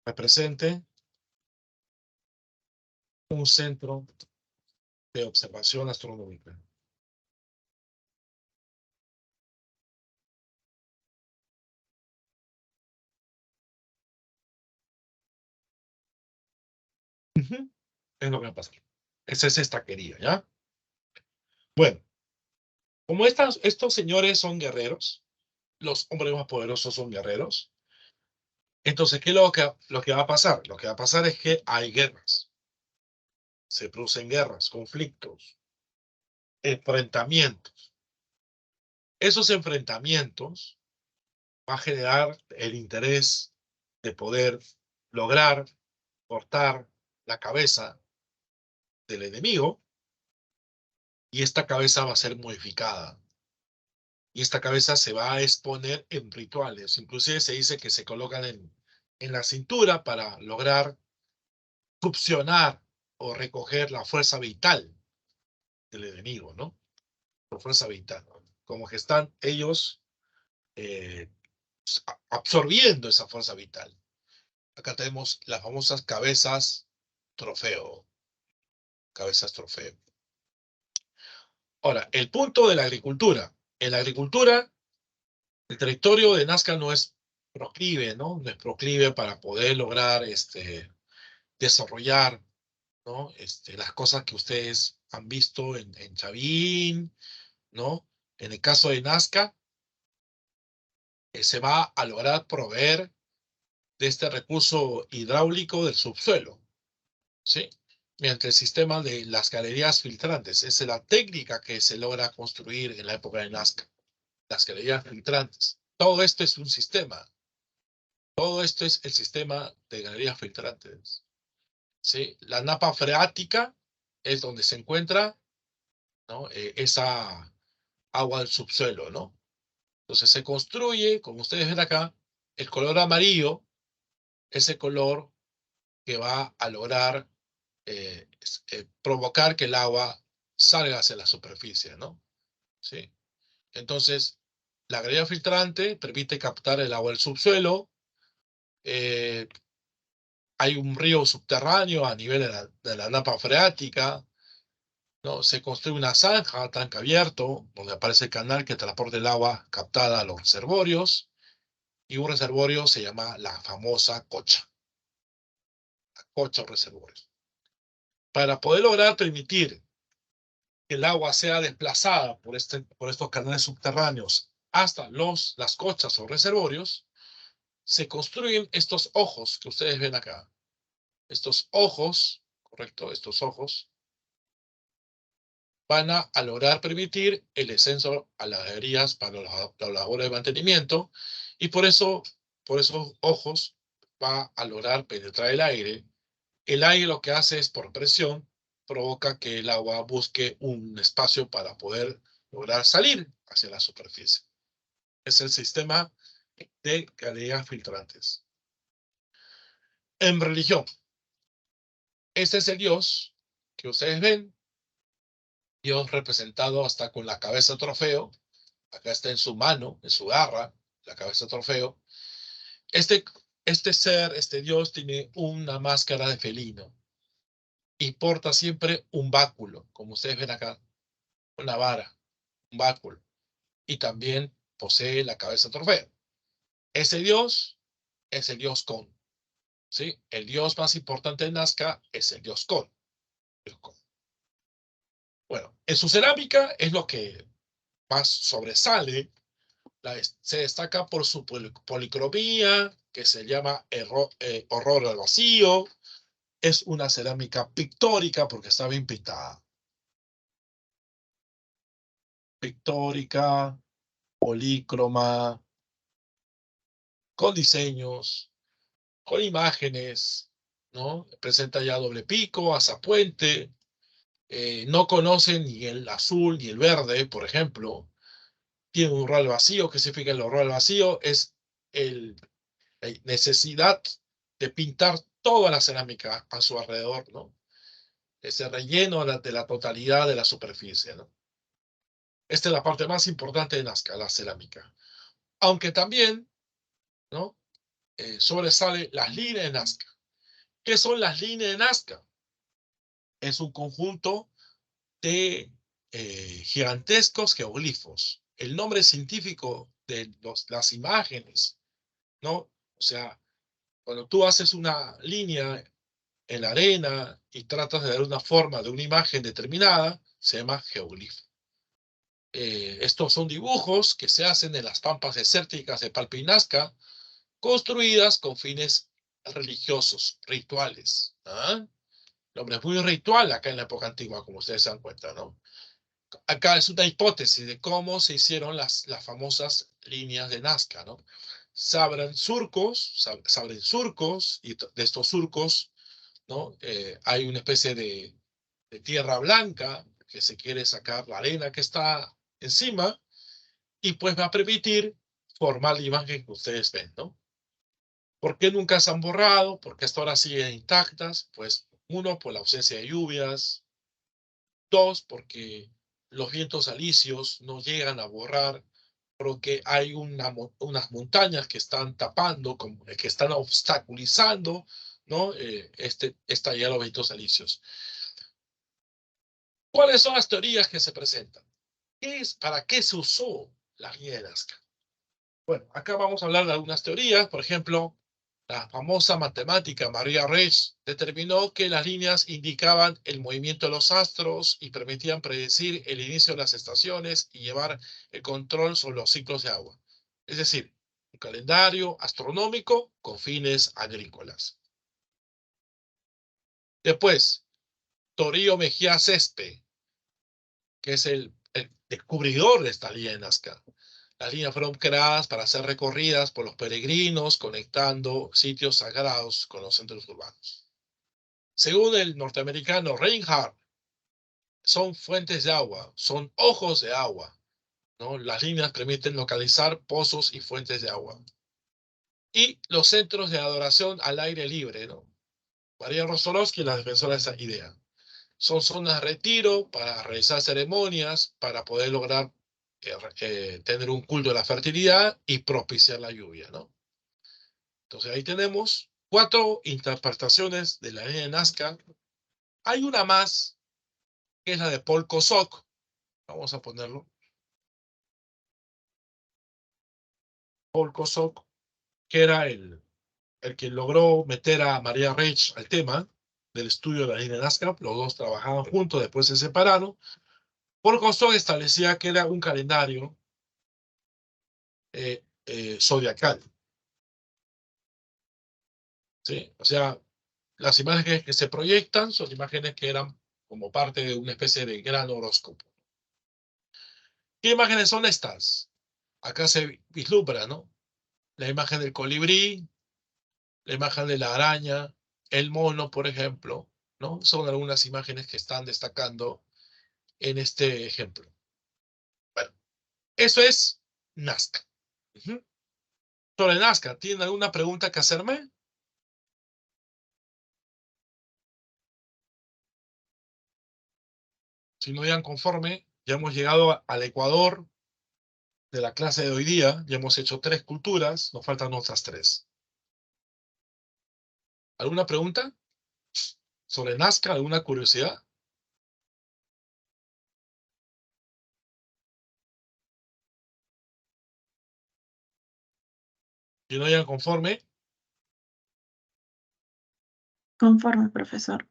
represente un centro de observación astronómica. Es lo que va a pasar. Esa es estaquería, ¿ya? Bueno, como estos señores son guerreros, los hombres más poderosos son guerreros, entonces, ¿qué es lo que va a pasar? Lo que va a pasar es que hay guerras. se producen guerras, conflictos, enfrentamientos. Esos enfrentamientos van a generar el interés de poder lograr cortar la cabeza del enemigo, y esta cabeza va a ser modificada. Y esta cabeza se va a exponer en rituales. Inclusive se dice que se colocan en la cintura para lograr succionar o recoger la fuerza vital del enemigo, ¿no? La fuerza vital, ¿no? Como que están ellos absorbiendo esa fuerza vital. Acá tenemos las famosas cabezas trofeo. Cabezas trofeo. Ahora, el punto de la agricultura. En la agricultura, el territorio de Nazca no es proclive, ¿no? No es proclive para poder lograr desarrollar, ¿no? Las cosas que ustedes han visto en Chavín, ¿no? En el caso de Nazca, se va a lograr proveer de este recurso hidráulico del subsuelo, ¿sí? Mediante el sistema de las galerías filtrantes. Esa es la técnica que se logra construir en la época de Nazca. Las galerías filtrantes. Todo esto es un sistema. Todo esto es el sistema de galerías filtrantes, ¿sí? La napa freática es donde se encuentra, ¿no? Esa agua del subsuelo, ¿no? Entonces se construye, como ustedes ven acá, el color amarillo, ese color que va a lograr provocar que el agua salga hacia la superficie, ¿no? ¿Sí? Entonces, la galería filtrante permite captar el agua del subsuelo. Hay un río subterráneo a nivel de la napa freática, ¿no? Se construye una zanja, tanque abierto, donde aparece el canal que transporta el agua captada a los reservorios, y un reservorio se llama la famosa cocha. La cocha o reservorio. Para poder lograr permitir que el agua sea desplazada por estos canales subterráneos hasta las cochas o reservorios, se construyen estos ojos que ustedes ven acá. Estos ojos, correcto, estos ojos van a lograr permitir el descenso a las galerías para la labor de mantenimiento, y por esos ojos va a lograr penetrar el aire. El aire lo que hace es, por presión, provoca que el agua busque un espacio para poder lograr salir hacia la superficie. Es el sistema de galerías filtrantes. En religión, este es el Dios que ustedes ven, Dios representado hasta con la cabeza trofeo. Acá está en su mano, en su garra, la cabeza trofeo. Este ser, este Dios, tiene una máscara de felino y porta siempre un báculo, como ustedes ven acá, una vara, un báculo, y también posee la cabeza trofeo. Ese Dios es el Dios Con, ¿sí? El Dios más importante de Nazca es el Dios Con. Bueno, en su cerámica es lo que más sobresale. Se destaca por su policromía, que se llama horror al vacío. Es una cerámica pictórica porque está bien pintada. Pictórica, polícroma, con diseños, con imágenes, ¿no? Presenta ya doble pico, azapuente. No conocen ni el azul ni el verde, por ejemplo. Tiene un horror al vacío. ¿Qué significa el horror al vacío? Es la necesidad de pintar toda la cerámica a su alrededor, ¿no? Ese relleno de la totalidad de la superficie, ¿no? Esta es la parte más importante de Nazca, la cerámica. Aunque también, ¿no? Sobresale las líneas de Nazca. ¿Qué son las líneas de Nazca? Es un conjunto de gigantescos geoglifos. El nombre científico de las imágenes, ¿no? O sea, cuando tú haces una línea en la arena y tratas de dar una forma de una imagen determinada, se llama geoglifo. Estos son dibujos que se hacen en las pampas desérticas de Palpa y Nazca, construidas con fines religiosos, rituales, ¿ah? El hombre es muy ritual acá en la época antigua, como ustedes se dan cuenta, ¿no? Acá es una hipótesis de cómo se hicieron las famosas líneas de Nazca, ¿no? Se abren surcos, y de estos surcos, ¿no? Hay una especie de tierra blanca que se quiere sacar la arena que está encima, y pues va a permitir formar la imagen que ustedes ven, ¿no? ¿Por qué nunca se han borrado? ¿Por qué hasta ahora siguen intactas? Pues uno, por la ausencia de lluvias. Dos, porque los vientos alisios no llegan a borrar, porque hay unas montañas que están tapando, que están obstaculizando, ¿no? Esta llegada de los vientos alisios. ¿Cuáles son las teorías que se presentan? ¿Para qué se usó la línea de Nazca? Bueno, acá vamos a hablar de algunas teorías. Por ejemplo, la famosa matemática Maria Rech determinó que las líneas indicaban el movimiento de los astros y permitían predecir el inicio de las estaciones y llevar el control sobre los ciclos de agua. Es decir, un calendario astronómico con fines agrícolas. Después, Torío Mejía Cespe, que es el descubridor de esta línea de Nazca. Las líneas fueron creadas para ser recorridas por los peregrinos, conectando sitios sagrados con los centros urbanos. Según el norteamericano Reinhardt, son fuentes de agua, son ojos de agua, ¿no? Las líneas permiten localizar pozos y fuentes de agua. Y los centros de adoración al aire libre, ¿no? María Rosolowski es la defensora de esa idea. Son zonas de retiro para realizar ceremonias, para poder lograr tener un culto de la fertilidad y propiciar la lluvia, ¿no? Entonces ahí tenemos 4 interpretaciones de la línea de Nazca. Hay una más, que es la de Paul Kosok. Vamos a ponerlo. Paul Kosok, que era el que logró meter a María Reich al tema del estudio de la línea de Nazca. Los dos trabajaban juntos, después se separaron. Paul Kosok establecía que era un calendario zodiacal. ¿Sí? O sea, las imágenes que se proyectan son imágenes que eran como parte de una especie de gran horóscopo. ¿Qué imágenes son estas? Acá se vislumbra, ¿no? La imagen del colibrí, la imagen de la araña, el mono, por ejemplo, ¿no? Son algunas imágenes que están destacando en este ejemplo. Bueno, eso es Nazca. Sobre Nazca, ¿tienen alguna pregunta que hacerme? Si no digan conforme, ya hemos llegado al Ecuador de la clase de hoy día. Ya hemos hecho 3 culturas, nos faltan otras 3. ¿Alguna pregunta sobre Nazca? ¿Alguna curiosidad? Si no digan conforme, Conforme, profesor.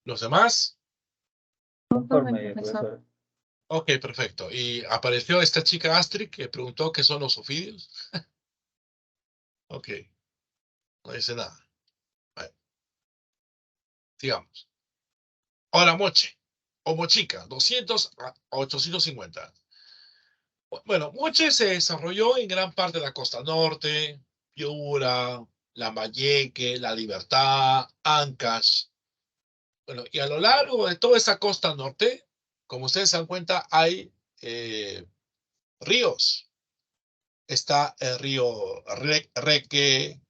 ¿los demás? Conforme, profesor. Ok, perfecto. Y apareció esta chica Astrid que preguntó qué son los ofidios. Ok, no dice nada. Vale, sigamos. Ahora Moche, o Mochica, 200 a 850. Bueno, Moche se desarrolló en gran parte de la costa norte, Piura, Lambayeque, La Libertad, Ancash. Bueno, y a lo largo de toda esa costa norte, como ustedes se dan cuenta, hay ríos. Está el río Reque,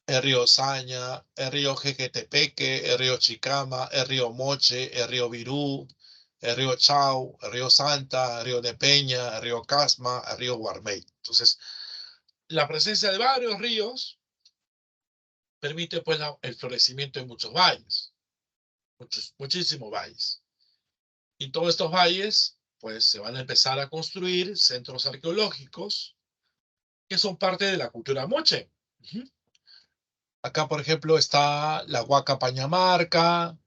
el río Saña, el río Jequetepeque, el río Chicama, el río Moche, el río Virú, el río Chau, el río Santa, el río de Peña, el río Casma, el río Guarmey. Entonces, la presencia de varios ríos permite pues el florecimiento de muchos valles, muchísimos valles. Y todos estos valles pues se van a empezar a construir centros arqueológicos que son parte de la cultura moche. Acá, por ejemplo, está la Huaca Pañamarca,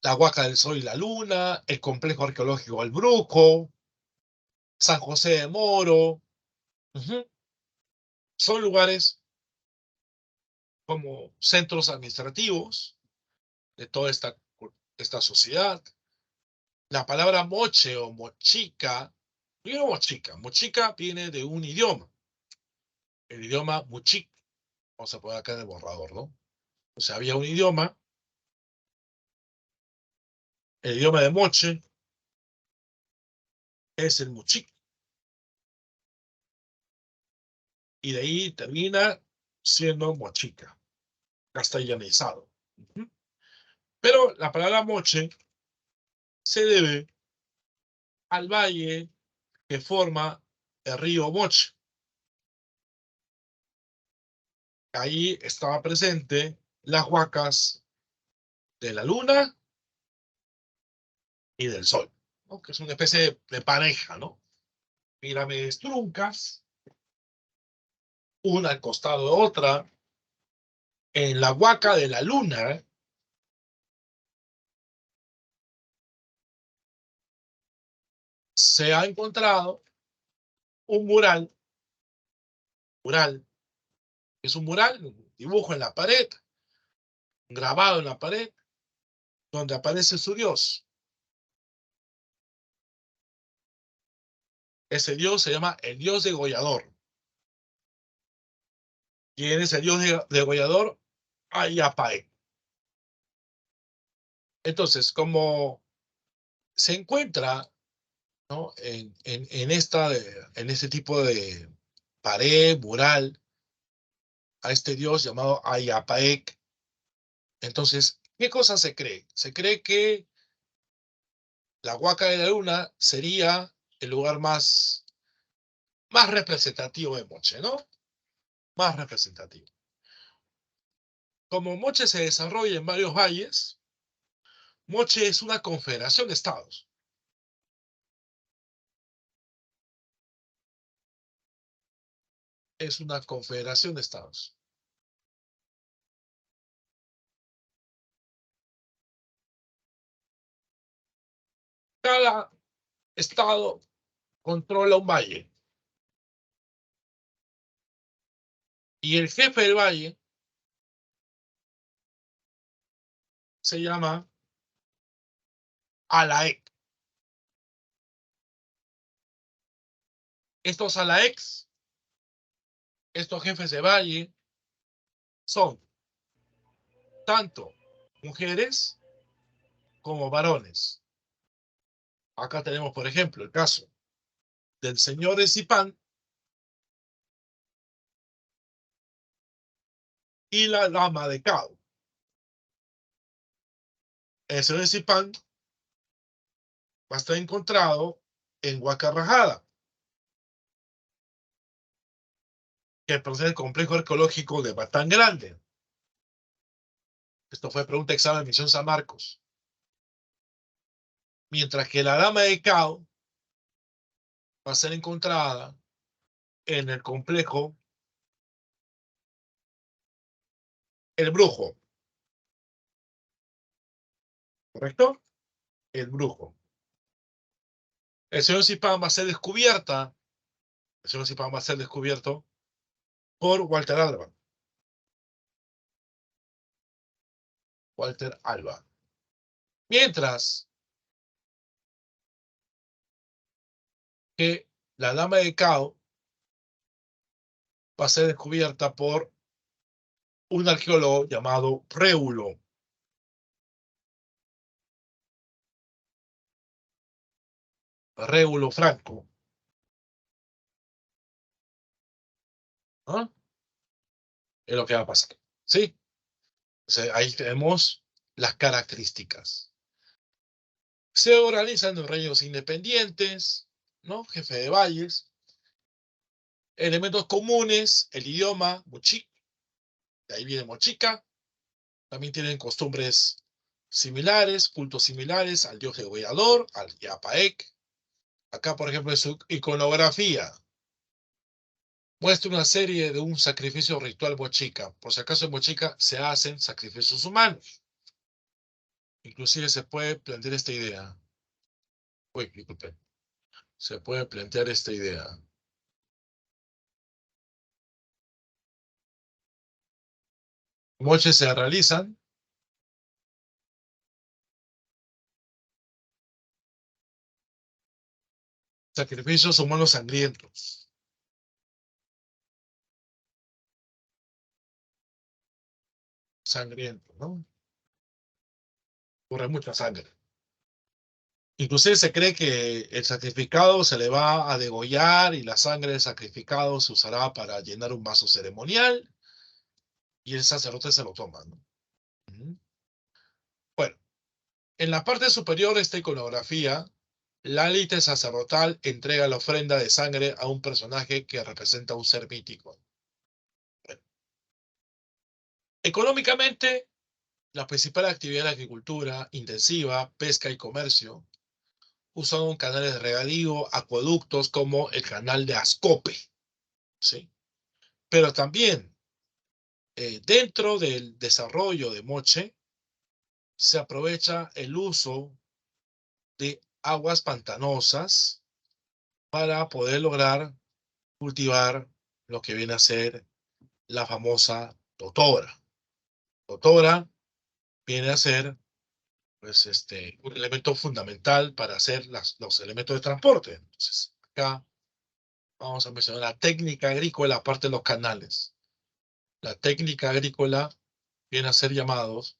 la Huaca del Sol y la Luna, el complejo arqueológico El Brujo, San José de Moro. Son lugares como centros administrativos de toda esta esta sociedad. La palabra moche o mochica, primero mochica. Mochica viene de un idioma, el idioma muchic. Vamos a poner acá en el borrador, ¿no? O sea, había un idioma, el idioma de moche es el muchic. Y de ahí termina siendo mochica, castellanizado. Pero la palabra moche se debe al valle que forma el río Moche. Ahí estaba presente las huacas de la luna y del sol, ¿no? Que es una especie de pareja, ¿no? Pirámides truncas, una al costado de otra. En la huaca de la luna se ha encontrado un mural, es un mural, un dibujo en la pared, grabado en la pared, donde aparece su dios. Ese dios se llama el dios degollador. ¿Quién es el dios degollador? Ayapae. Entonces, como se encuentra, ¿no? en este tipo de pared, mural, a este dios llamado Ayapaec, entonces, ¿qué cosa se cree? Se cree que la Huaca de la Luna sería el lugar más representativo de Moche, ¿no? Más representativo. Como Moche se desarrolla en varios valles, Moche es una confederación de estados. Es una confederación de estados. Cada estado controla un valle. Y el jefe del valle se llama Alaec. Estos Alaecs, estos jefes de valle, son tanto mujeres como varones. Acá tenemos, por ejemplo, el caso del señor de Zipán y la dama de Cao. El señor de Zipán va a estar encontrado en Huacarrajada, que procede del complejo arqueológico de Batán Grande. Esto fue pregunta examen de Misión San Marcos. Mientras que la dama de Cao va a ser encontrada en el complejo El Brujo. ¿Correcto? El Brujo. El señor Zipán va a ser descubierta. El señor Zipán va a ser descubierto por Walter Alba. Walter Alba. Mientras que la dama de Cao va a ser descubierta por un arqueólogo llamado Réulo. Réulo Franco. ¿Ah? Es lo que va a pasar. ¿Sí? O sea, ahí tenemos las características. Se organizan en reinos independientes, ¿no? Jefe de valles. Elementos comunes, el idioma, mochic, de ahí viene mochica. También tienen costumbres similares, cultos similares al dios degollador, al Yapaec. Acá, por ejemplo, en su iconografía muestra una serie de un sacrificio ritual mochica. Por si acaso en mochica se hacen sacrificios humanos. Inclusive se puede plantear esta idea. Uy, disculpe. Se puede plantear esta idea. Moches se realizan Sacrificios humanos sangrientos. Sangrientos, ¿no? Corre mucha sangre. Inclusive se cree que el sacrificado se le va a degollar y la sangre del sacrificado se usará para llenar un vaso ceremonial y el sacerdote se lo toma, ¿no? Bueno, en la parte superior de esta iconografía, la élite sacerdotal entrega la ofrenda de sangre a un personaje que representa un ser mítico. Bueno, económicamente, la principal actividad de la agricultura intensiva, pesca y comercio, usando canales de regadío, acueductos como el canal de Ascope, ¿sí? Pero también dentro del desarrollo de Moche se aprovecha el uso de aguas pantanosas para poder lograr cultivar lo que viene a ser la famosa totora. Totora viene a ser pues, un elemento fundamental para hacer los elementos de transporte. Entonces, acá vamos a mencionar la técnica agrícola, aparte de los canales. La técnica agrícola viene a ser llamados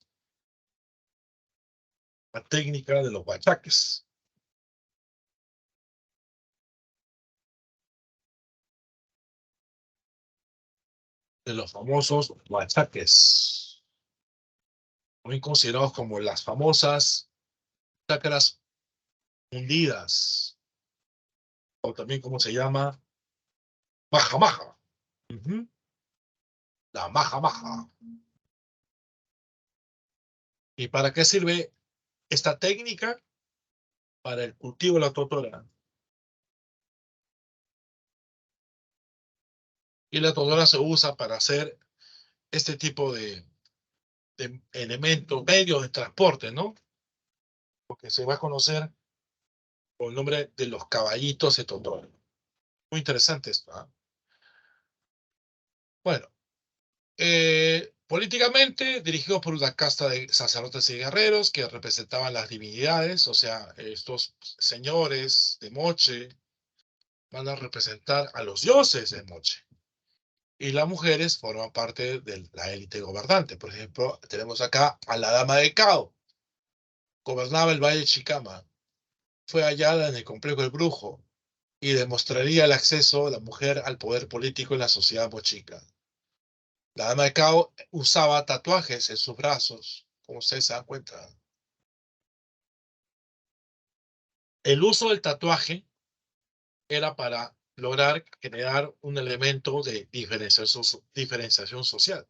la técnica de los huachaques. De los famosos huachaques, muy considerados como las famosas chacras hundidas, o también como se llama, maja maja. La maja maja. ¿Y para qué sirve esta técnica? Para el cultivo de la totora. Y la totora se usa para hacer este tipo de elementos, medios de transporte, ¿no? Porque se va a conocer por el nombre de los caballitos de totora. Muy interesante esto, ¿eh? Bueno, políticamente dirigidos por una casta de sacerdotes y guerreros que representaban las divinidades, o sea, estos señores de Moche van a representar a los dioses de Moche. Y las mujeres forman parte de la élite gobernante. Por ejemplo, tenemos acá a la dama de Cao. Gobernaba el Valle de Chicama. Fue hallada en el complejo del Brujo y demostraría el acceso de la mujer al poder político en la sociedad mochica. La dama de Cao usaba tatuajes en sus brazos, como ustedes se dan cuenta. El uso del tatuaje era para lograr generar un elemento de diferenciación social.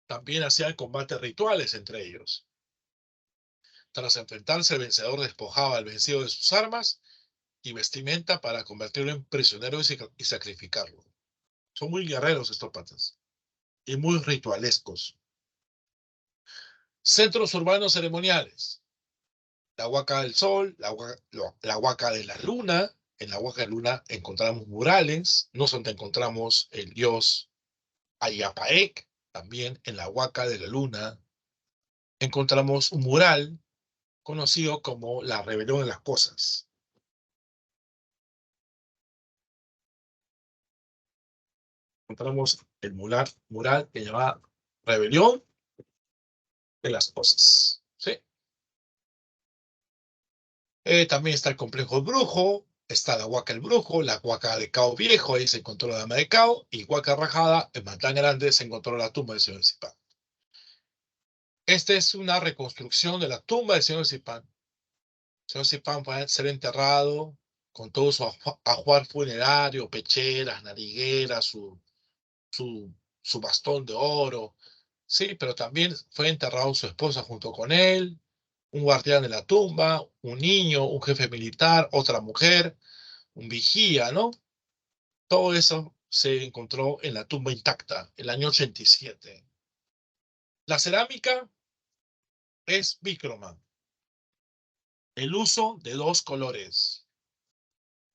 También hacían combates rituales entre ellos. Tras enfrentarse, el vencedor despojaba al vencido de sus armas y vestimenta para convertirlo en prisionero y sacrificarlo. Son muy guerreros estos patas y muy ritualescos. Centros urbanos ceremoniales. La Huaca del Sol, la Huaca de la Luna. En la Huaca de la Luna encontramos murales, no donde encontramos el dios Ayapaec. También en la Huaca de la Luna encontramos un mural conocido como la rebelión de las cosas. Encontramos el mural que llama Rebelión de las Cosas. ¿Sí? También está el complejo Brujo, está la Huaca del Brujo, la Huaca de Cao Viejo, ahí se encontró la dama de Cao, y Huaca Rajada, en Mantán Grande, se encontró la tumba del señor Zipán. Esta es una reconstrucción de la tumba del señor Zipán. El señor Zipán puede ser enterrado con todo su ajuar funerario, pecheras, narigueras, su bastón de oro. Sí, pero también fue enterrado su esposa junto con él, un guardián de la tumba, un niño, un jefe militar, otra mujer, un vigía, ¿no? Todo eso se encontró en la tumba intacta, el año 87. La cerámica es bícroma. El uso de dos colores.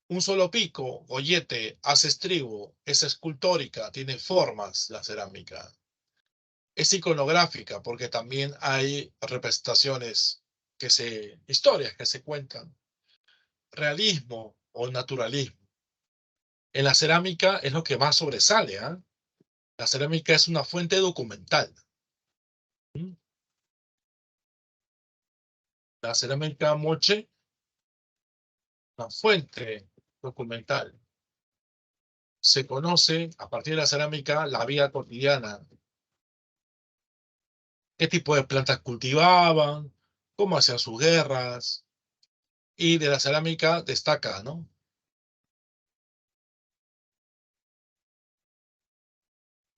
Un solo pico, gollete, hace estribo, es escultórica, tiene formas la cerámica. Es iconográfica porque también hay representaciones historias que se cuentan, realismo o naturalismo. En la cerámica es lo que más sobresale, ¿eh? La cerámica es una fuente documental. La cerámica moche, una fuente documental. Se conoce a partir de la cerámica la vida cotidiana. Qué tipo de plantas cultivaban, cómo hacían sus guerras. Y de la cerámica destaca, ¿no?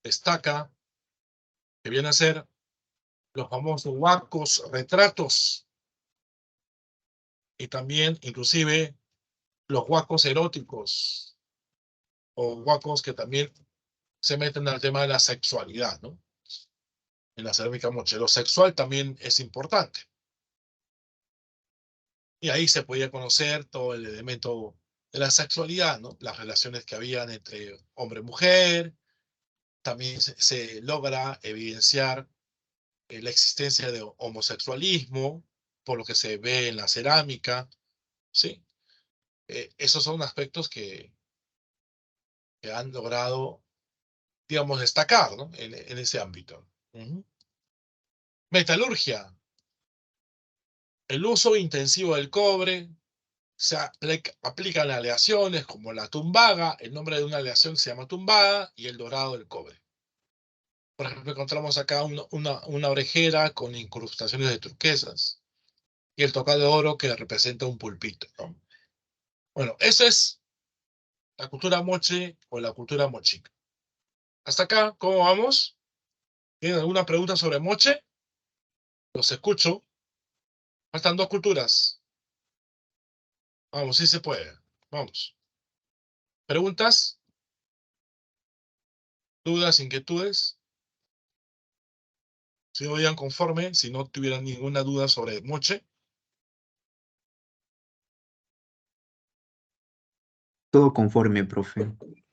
Destaca que viene a ser los famosos huacos retratos y también inclusive los huacos eróticos o huacos que también se meten al tema de la sexualidad, ¿no? En la cerámica moche. Lo sexual también es importante. Y ahí se podía conocer todo el elemento de la sexualidad, ¿no? Las relaciones que habían entre hombre y mujer. También se logra evidenciar la existencia de homosexualismo, por lo que se ve en la cerámica, ¿sí? Esos son aspectos que han logrado, digamos, destacar, ¿no? En ese ámbito. Metalurgia. El uso intensivo del cobre. Se aplican aleaciones como la tumbaga. El nombre de una aleación se llama tumbaga y el dorado del cobre. Por ejemplo, encontramos acá una orejera con incrustaciones de turquesas y el tocado de oro que representa un pulpito, ¿no? Bueno, eso es la cultura moche o la cultura mochica. Hasta acá, ¿cómo vamos? ¿Tienen alguna pregunta sobre moche? Los escucho. Faltan 2 culturas. Vamos, sí se puede. Vamos. ¿Preguntas? ¿Dudas? ¿Inquietudes? Si no vayan conforme, si no tuvieran ninguna duda sobre moche. Todo conforme, profe.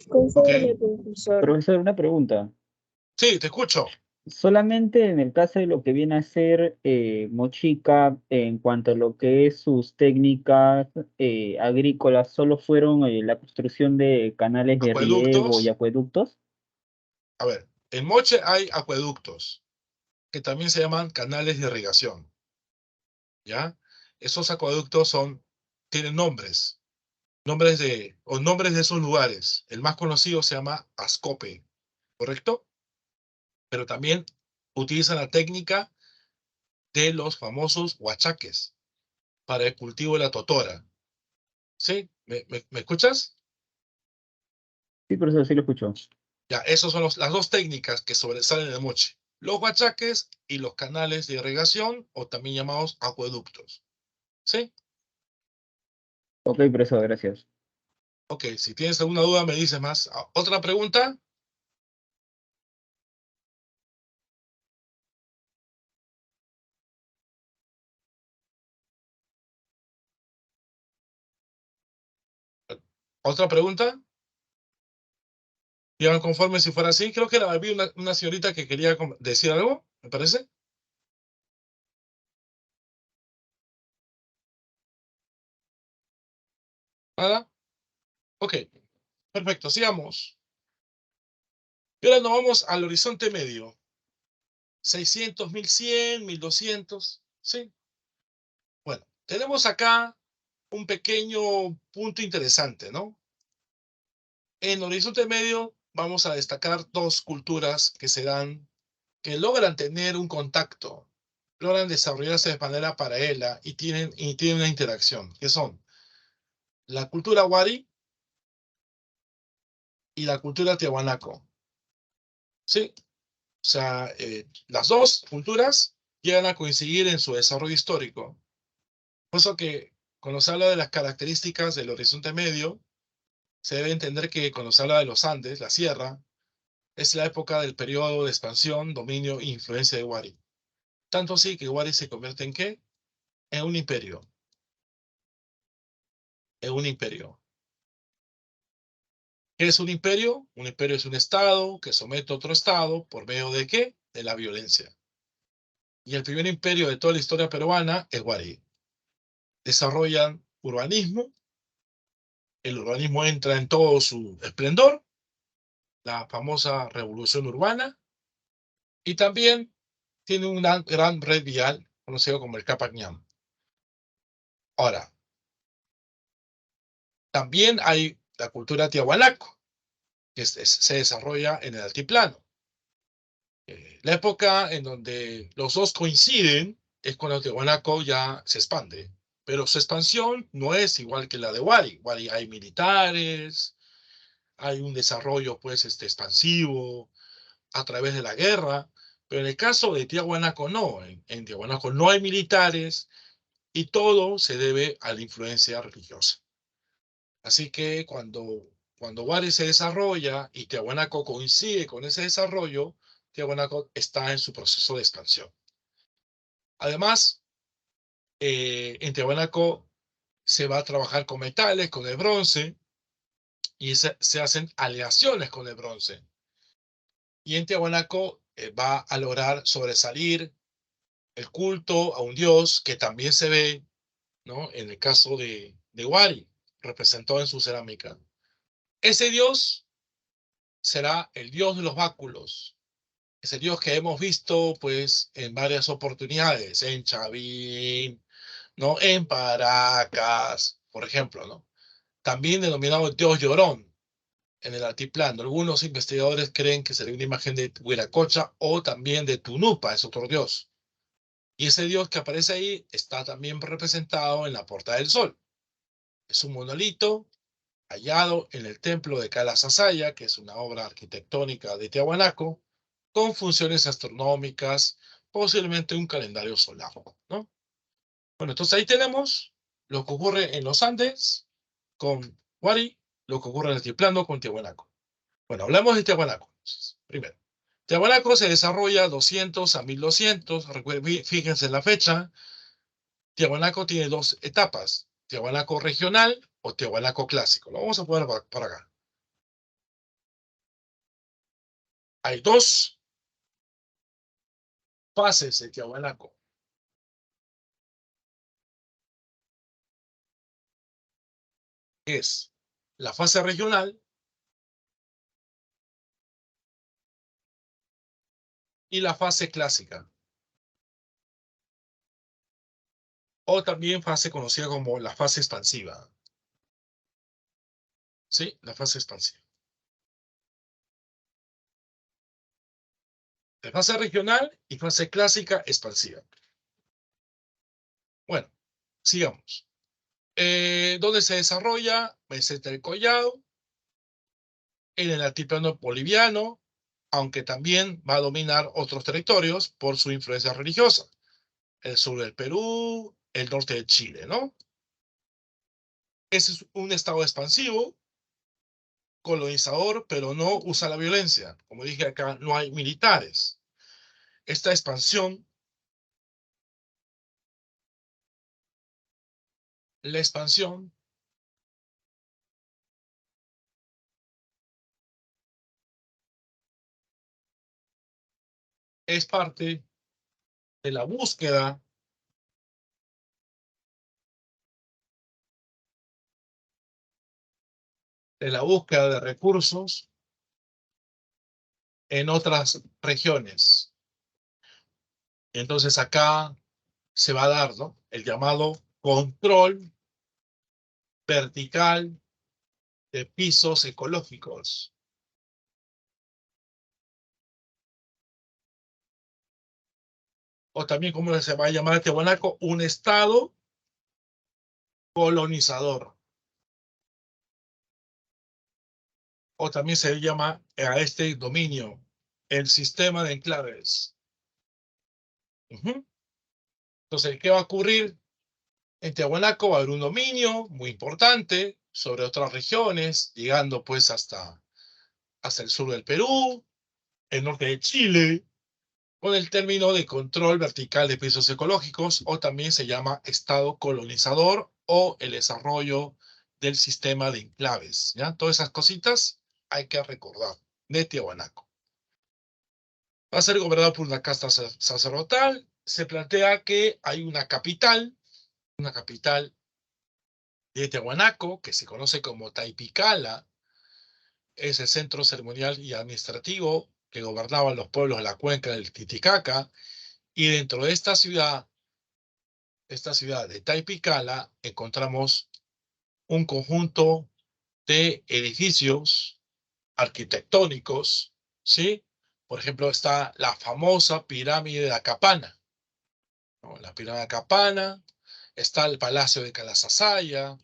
Conforme, Ok. profesor. Profesor, una pregunta. Sí, te escucho. Solamente en el caso de lo que viene a ser Mochica, en cuanto a lo que es sus técnicas agrícolas, ¿solo fueron la construcción de canales de riego y Acueductos. acueductos? A ver, en moche hay acueductos, que también se llaman canales de irrigación. ¿Ya? Esos acueductos tienen nombres. Nombres de esos lugares. El más conocido se llama Ascope, ¿correcto? Pero también utilizan la técnica de los famosos huachaques para el cultivo de la totora. ¿Sí? ¿Me escuchas? Sí, profesor, sí lo escucho. Ya, esas son las 2 técnicas que sobresalen de moche. Los huachaques y los canales de irrigación, o también llamados acueductos. ¿Sí? Ok, profesor, gracias. Ok, si tienes alguna duda me dices más. ¿Otra pregunta? ¿Otra pregunta? Digan conforme si fuera así. Creo que vi una señorita que quería decir algo, ¿me parece? ¿Nada? Ok, perfecto, sigamos. Y ahora nos vamos al horizonte medio. 600, 1100, 1200, ¿sí? Bueno, tenemos acá un pequeño punto interesante, ¿no? En Horizonte Medio vamos a destacar 2 culturas que logran tener un contacto, logran desarrollarse de manera paralela y tienen una interacción, que son la cultura Wari y la cultura Tiahuanaco. ¿Sí? O sea, las 2 culturas llegan a coincidir en su desarrollo histórico. Por eso que cuando se habla de las características del Horizonte Medio, se debe entender que cuando se habla de los Andes, la sierra, es la época del periodo de expansión, dominio e influencia de Wari. Tanto así que Wari se convierte en ¿qué? En un imperio. En un imperio. ¿Qué es un imperio? Un imperio es un estado que somete a otro estado por medio de ¿qué? De la violencia. y el primer imperio de toda la historia peruana es Wari. Desarrollan urbanismo, el urbanismo entra en todo su esplendor, la famosa revolución urbana, y también tiene una gran red vial conocido como el Capac Ñam. Ahora, también hay la cultura tiahuanaco, que se desarrolla en el altiplano. La época en donde los dos coinciden es cuando el tiahuanaco ya se expande, pero su expansión no es igual que la de Wari. Wari hay militares, hay un desarrollo pues expansivo a través de la guerra, pero en el caso de Tiahuanaco no. En Tiahuanaco no hay militares y todo se debe a la influencia religiosa. Así que cuando Wari se desarrolla y Tiahuanaco coincide con ese desarrollo, Tiahuanaco está en su proceso de expansión. Además, en Tiahuanaco se va a trabajar con metales, con el bronce, y se hacen aleaciones con el bronce. Y en Tiahuanaco va a lograr sobresalir el culto a un dios que también se ve, ¿no?, en el caso de Wari, representado en su cerámica. Ese dios será el dios de los báculos. Ese dios que hemos visto pues en varias oportunidades, en Chavín, ¿no?, en Paracas, por ejemplo, ¿no? También denominado dios llorón en el altiplano. Algunos investigadores creen que sería una imagen de Huiracocha o también de Tunupa, es otro dios. Y ese dios que aparece ahí está también representado en la Puerta del Sol. Es un monolito hallado en el templo de Cala Sasaya, que es una obra arquitectónica de Tiahuanaco, con funciones astronómicas, posiblemente un calendario solar, ¿no? Bueno, entonces ahí tenemos lo que ocurre en los Andes con Wari, lo que ocurre en el altiplano con Tiahuanaco. Bueno, hablamos de Tiahuanaco. Primero, Tiahuanaco se desarrolla 200 a 1200. Fíjense en la fecha. Tiahuanaco tiene dos etapas: Tiahuanaco regional o Tiahuanaco clásico. Lo vamos a poner para acá. Hay dos fases de Tiahuanaco. Es la fase regional y la fase clásica, o también fase conocida como la fase expansiva. ¿Sí? La fase expansiva. La fase regional y fase clásica expansiva. Bueno, sigamos. ¿Dónde se desarrolla? Meseta del Collado, en el altiplano boliviano, aunque también va a dominar otros territorios por su influencia religiosa. El sur del Perú, el norte de Chile, ¿no? Ese es un estado expansivo, colonizador, pero no usa la violencia. Como dije acá, no hay militares. Esta expansión, la expansión es parte de la búsqueda de recursos en otras regiones. Entonces acá se va a dar, ¿no?, el llamado control vertical de pisos ecológicos. O también, como se va a llamar a Tiahuanaco, un estado colonizador. O también se llama a este dominio el sistema de enclaves. Entonces, ¿qué va a ocurrir? En Tiahuanaco va a haber un dominio muy importante sobre otras regiones, llegando pues hasta el sur del Perú, el norte de Chile, con el término de control vertical de pisos ecológicos, o también se llama estado colonizador o el desarrollo del sistema de enclaves, ¿ya? Todas esas cositas hay que recordar de Tiahuanaco. Va a ser gobernado por una casta sacerdotal se plantea que hay una capital de Tiahuanaco, que se conoce como Taipicala, es el centro ceremonial y administrativo que gobernaba los pueblos de la cuenca del Titicaca, y dentro de esta ciudad de Taipicala, encontramos un conjunto de edificios arquitectónicos, ¿sí? Por ejemplo, está la famosa pirámide de Acapana, ¿no? La pirámide de Acapana, está el Palacio de Calasasaya,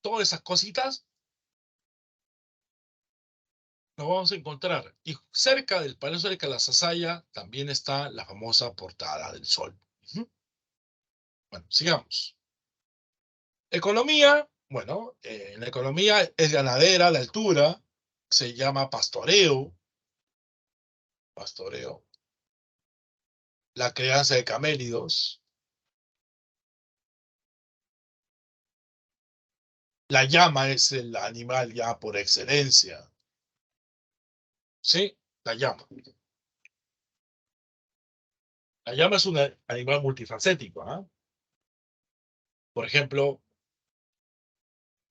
todas esas cositas nos vamos a encontrar. Y cerca del Palacio de Calasasaya también está la famosa Portada del Sol. Bueno, sigamos. Economía, bueno, la economía es ganadera, la altura, se llama pastoreo, la crianza de camélidos, la llama es el animal ya por excelencia, ¿sí? La llama. La llama es un animal multifacético, ¿ah? Por ejemplo,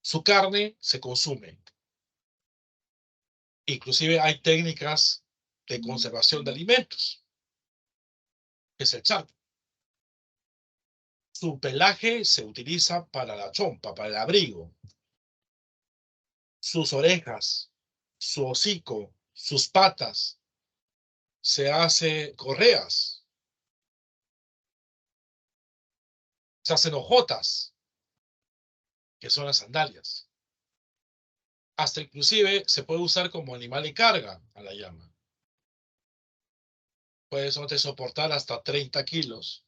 su carne se consume. Inclusive hay técnicas de conservación de alimentos, que es el charco. Su pelaje se utiliza para la chompa, para el abrigo. Sus orejas, su hocico, sus patas, se hace correas, se hacen hojotas, que son las sandalias. Hasta inclusive se puede usar como animal de carga a la llama. Puede soportar hasta 30 kilos.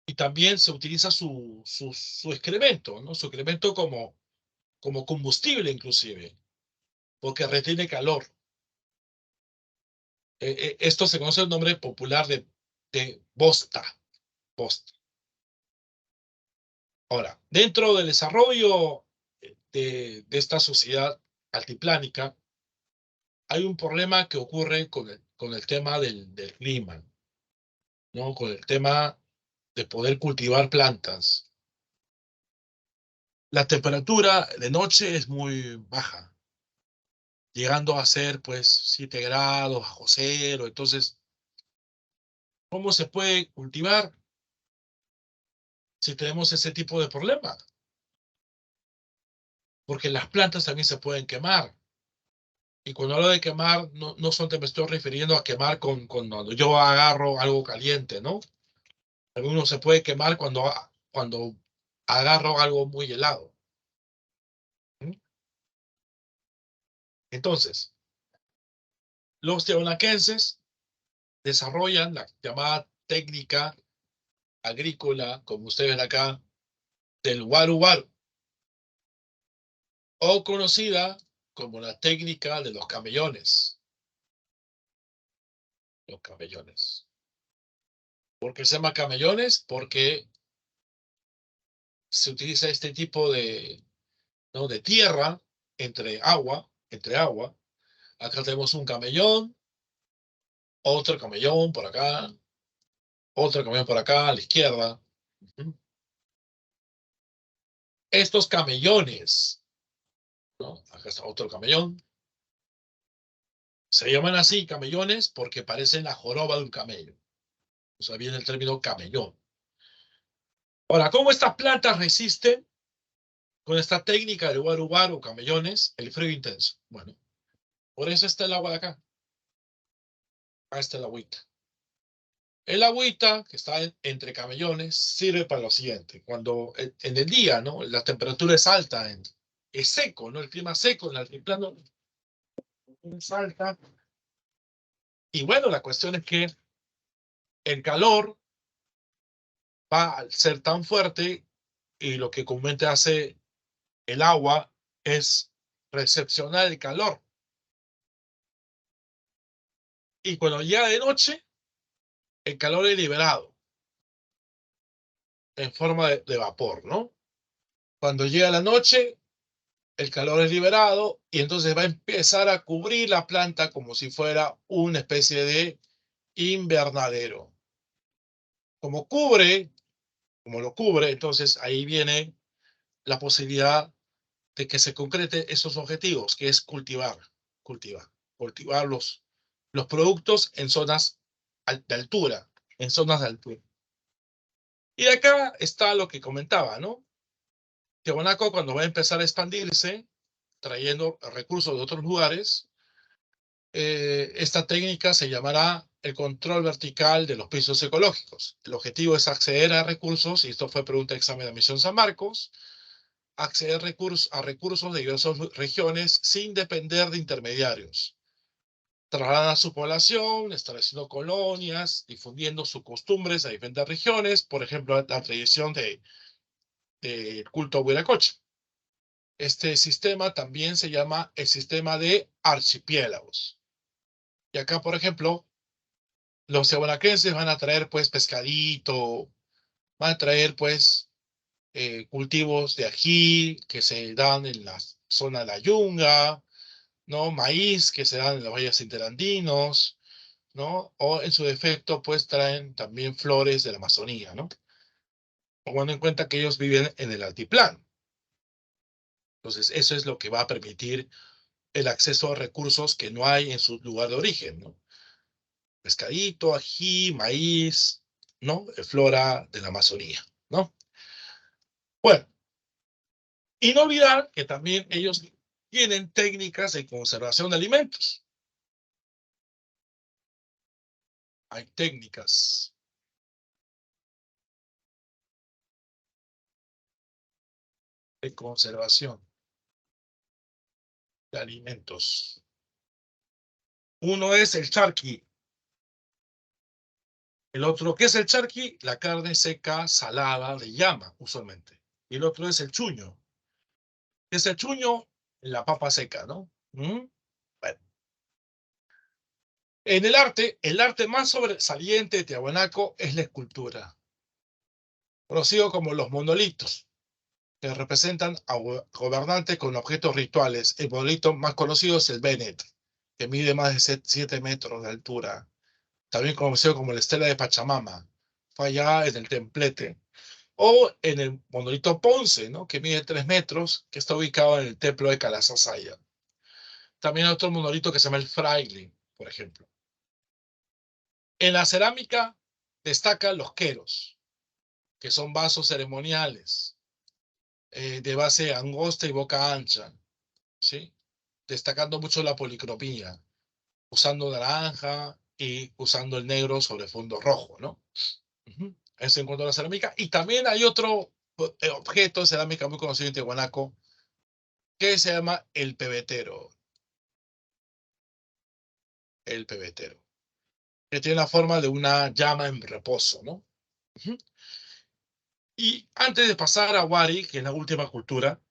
Y también se utiliza su excremento, ¿no? Su excremento como combustible inclusive, porque retiene calor. Esto se conoce el nombre popular de bosta. Ahora, dentro del desarrollo de esta sociedad altiplánica, hay un problema que ocurre con el tema del clima, ¿no? Con el tema de poder cultivar plantas. La temperatura de noche es muy baja, llegando a ser pues 7 grados bajo cero. Entonces, ¿cómo se puede cultivar si tenemos ese tipo de problema? Porque las plantas también se pueden quemar. Y cuando hablo de quemar, no solamente me estoy refiriendo a quemar cuando yo agarro algo caliente, ¿no? Uno se puede quemar cuando agarro algo muy helado. ¿Mm? Entonces, los tiahuanaquenses desarrollan la llamada técnica agrícola, como ustedes ven acá, del waru waru, o conocida como la técnica de los camellones. Los camellones. ¿Por qué se llama camellones? Porque se utiliza este tipo ¿no? de tierra entre agua. Acá tenemos un camellón, otro camellón por acá, otro camellón por acá a la izquierda. Estos camellones, ¿no? Acá está otro camellón. Se llaman así camellones porque parecen la joroba de un camello. O sea, viene el término camellón. Ahora, ¿cómo estas plantas resisten con esta técnica de waru waru, camellones, el frío intenso? Bueno, por eso está el agua de acá. Acá está el agüita. El agüita que está entre camellones sirve para lo siguiente. Cuando en el día, ¿no? La temperatura es alta, es seco, ¿no? El clima seco en el altiplano es alta. Y bueno, la cuestión es que el calor va a ser tan fuerte y lo que comúnmente hace el agua es recepcionar el calor. Y cuando llega de noche, el calor es liberado en forma de vapor, ¿no? Cuando llega la noche, el calor es liberado y entonces va a empezar a cubrir la planta como si fuera una especie de invernadero. Como lo cubre, entonces ahí viene la posibilidad de que se concrete esos objetivos, que es cultivar los productos en zonas de altura, en zonas de altura. Y acá está lo que comentaba, ¿no? Tiahuanaco, cuando va a empezar a expandirse, trayendo recursos de otros lugares, esta técnica se llamará el control vertical de los pisos ecológicos. El objetivo es acceder a recursos, y esto fue pregunta de examen de admisión San Marcos, acceder a recursos de diversas regiones sin depender de intermediarios. Trasladan a su población, estableciendo colonias, difundiendo sus costumbres a diferentes regiones, por ejemplo, la tradición del culto a Huiracocha. Este sistema también se llama el sistema de archipiélagos. Y acá, por ejemplo, los tiahuanaquenses van a traer pues pescadito, van a traer pues cultivos de ají que se dan en la zona de la Yunga, ¿no? Maíz que se dan en los valles interandinos, ¿no? O en su defecto pues traen también flores de la Amazonía, ¿no? Tomando en cuenta que ellos viven en el altiplano. Entonces eso es lo que va a permitir el acceso a recursos que no hay en su lugar de origen, ¿no? Pescadito, ají, maíz, ¿no? Flora de la Amazonía, ¿no? Bueno, y no olvidar que también ellos tienen técnicas de conservación de alimentos. Hay técnicas de conservación de alimentos. Uno es el charqui. El otro, ¿qué es el charqui? La carne seca, salada, de llama, usualmente. Y el otro es el chuño. ¿Qué es el chuño? La papa seca, ¿no? Bueno. En el arte más sobresaliente de Tiahuanaco es la escultura, conocido como los monolitos, que representan a gobernantes con objetos rituales. El monolito más conocido es el Bennett, que mide más de 7 metros de altura, también conocido como la estela de Pachamama, fue allá en el templete, o en el monolito Ponce, ¿no? Que mide 3 metros, que está ubicado en el templo de Calasasaya. También hay otro monolito que se llama el Fraile, por ejemplo. En la cerámica destacan los queros, que son vasos ceremoniales, de base angosta y boca ancha, ¿sí? Destacando mucho la policromía, usando naranja y usando el negro sobre fondo rojo, ¿no? Eso en cuanto a la cerámica. Y también hay otro objeto de cerámica muy conocido en Tiahuanaco que se llama el pebetero. El pebetero, que tiene la forma de una llama en reposo, ¿no? Y antes de pasar a Wari, que es la última cultura,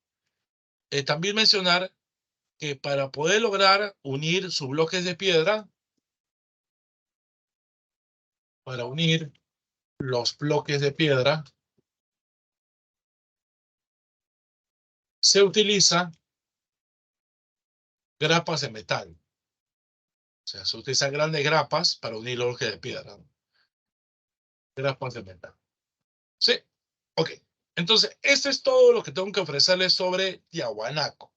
también mencionar que para poder lograr unir sus bloques de piedra, para unir los bloques de piedra, se utiliza grapas de metal. O sea, se utilizan grandes grapas para unir los bloques de piedra, ¿no? Grapas de metal. Sí, ok. Entonces, esto es todo lo que tengo que ofrecerles sobre Tiahuanaco.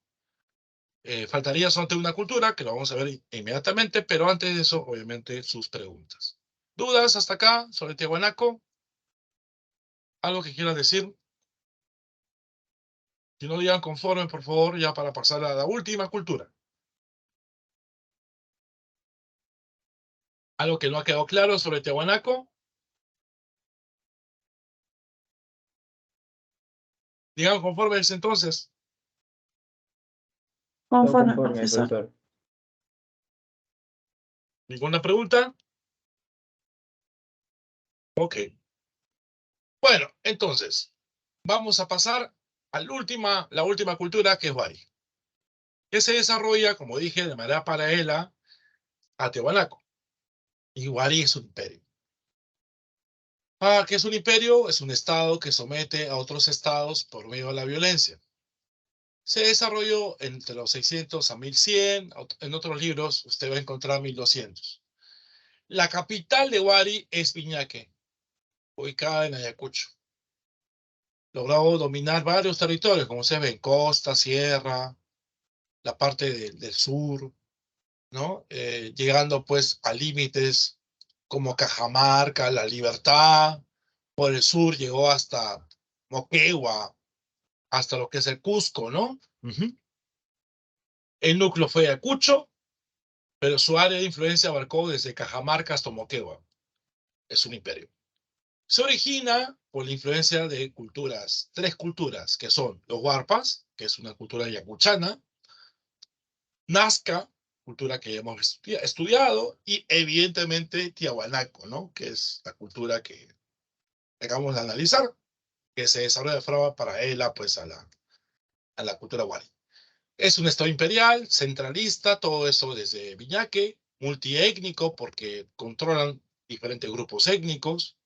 Faltaría solamente una cultura, que lo vamos a ver inmediatamente, pero antes de eso, obviamente, sus preguntas. ¿Dudas hasta acá sobre Tiahuanaco? ¿Algo que quieran decir? Si no, digan conforme, por favor, ya para pasar a la última cultura. ¿Algo que no ha quedado claro sobre Tiahuanaco? Digan conforme entonces. Conforme, Conforme, profesor. profesor. ¿Ninguna pregunta? Ok. Bueno, entonces, vamos a pasar a la última cultura, que es Wari, que se desarrolla, como dije, de manera paralela a Tiahuanaco. Y Wari es un imperio. ¿Qué es un imperio? Es un estado que somete a otros estados por medio de la violencia. se desarrolló entre los 600 a 1100, en otros libros usted va a encontrar 1200. La capital de Huari es Viñaque, ubicada en Ayacucho. Logró dominar varios territorios, como se ven, costa, sierra, la parte del sur, ¿no? Llegando pues a límites como Cajamarca, La Libertad, por el sur llegó hasta Moquegua, hasta lo que es el Cusco, ¿no? El núcleo fue Ayacucho, pero su área de influencia abarcó desde Cajamarca hasta Moquegua. Es un imperio. Se origina por la influencia de culturas, tres culturas, que son los Huarpas, que es una cultura ayacuchana, Nazca, cultura que ya hemos estudiado, y evidentemente Tiahuanaco, ¿no? Que es la cultura que acabamos de analizar, que se desarrolla de forma paralela pues, a la cultura Huari. Es un estado imperial, centralista, todo eso desde Viñaque, multiétnico porque controlan diferentes grupos étnicos.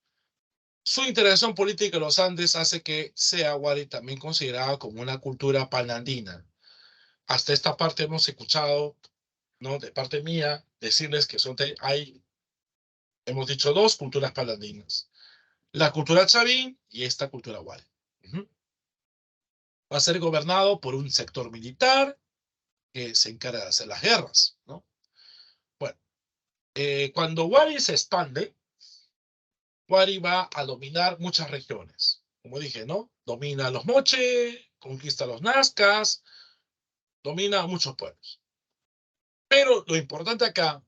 Su integración política en los Andes hace que sea Huari también considerada como una cultura panandina. Hasta esta parte hemos escuchado, ¿no? De parte mía, decirles que hemos dicho dos culturas panandinas. La cultura chavín y esta cultura Huari. Va a ser gobernado por un sector militar que se encarga de hacer las guerras, ¿no? Bueno, cuando Huari se expande, Huari va a dominar muchas regiones. Como dije, ¿no? Domina los Moche, conquista los Nazcas, domina a muchos pueblos. Pero lo importante acá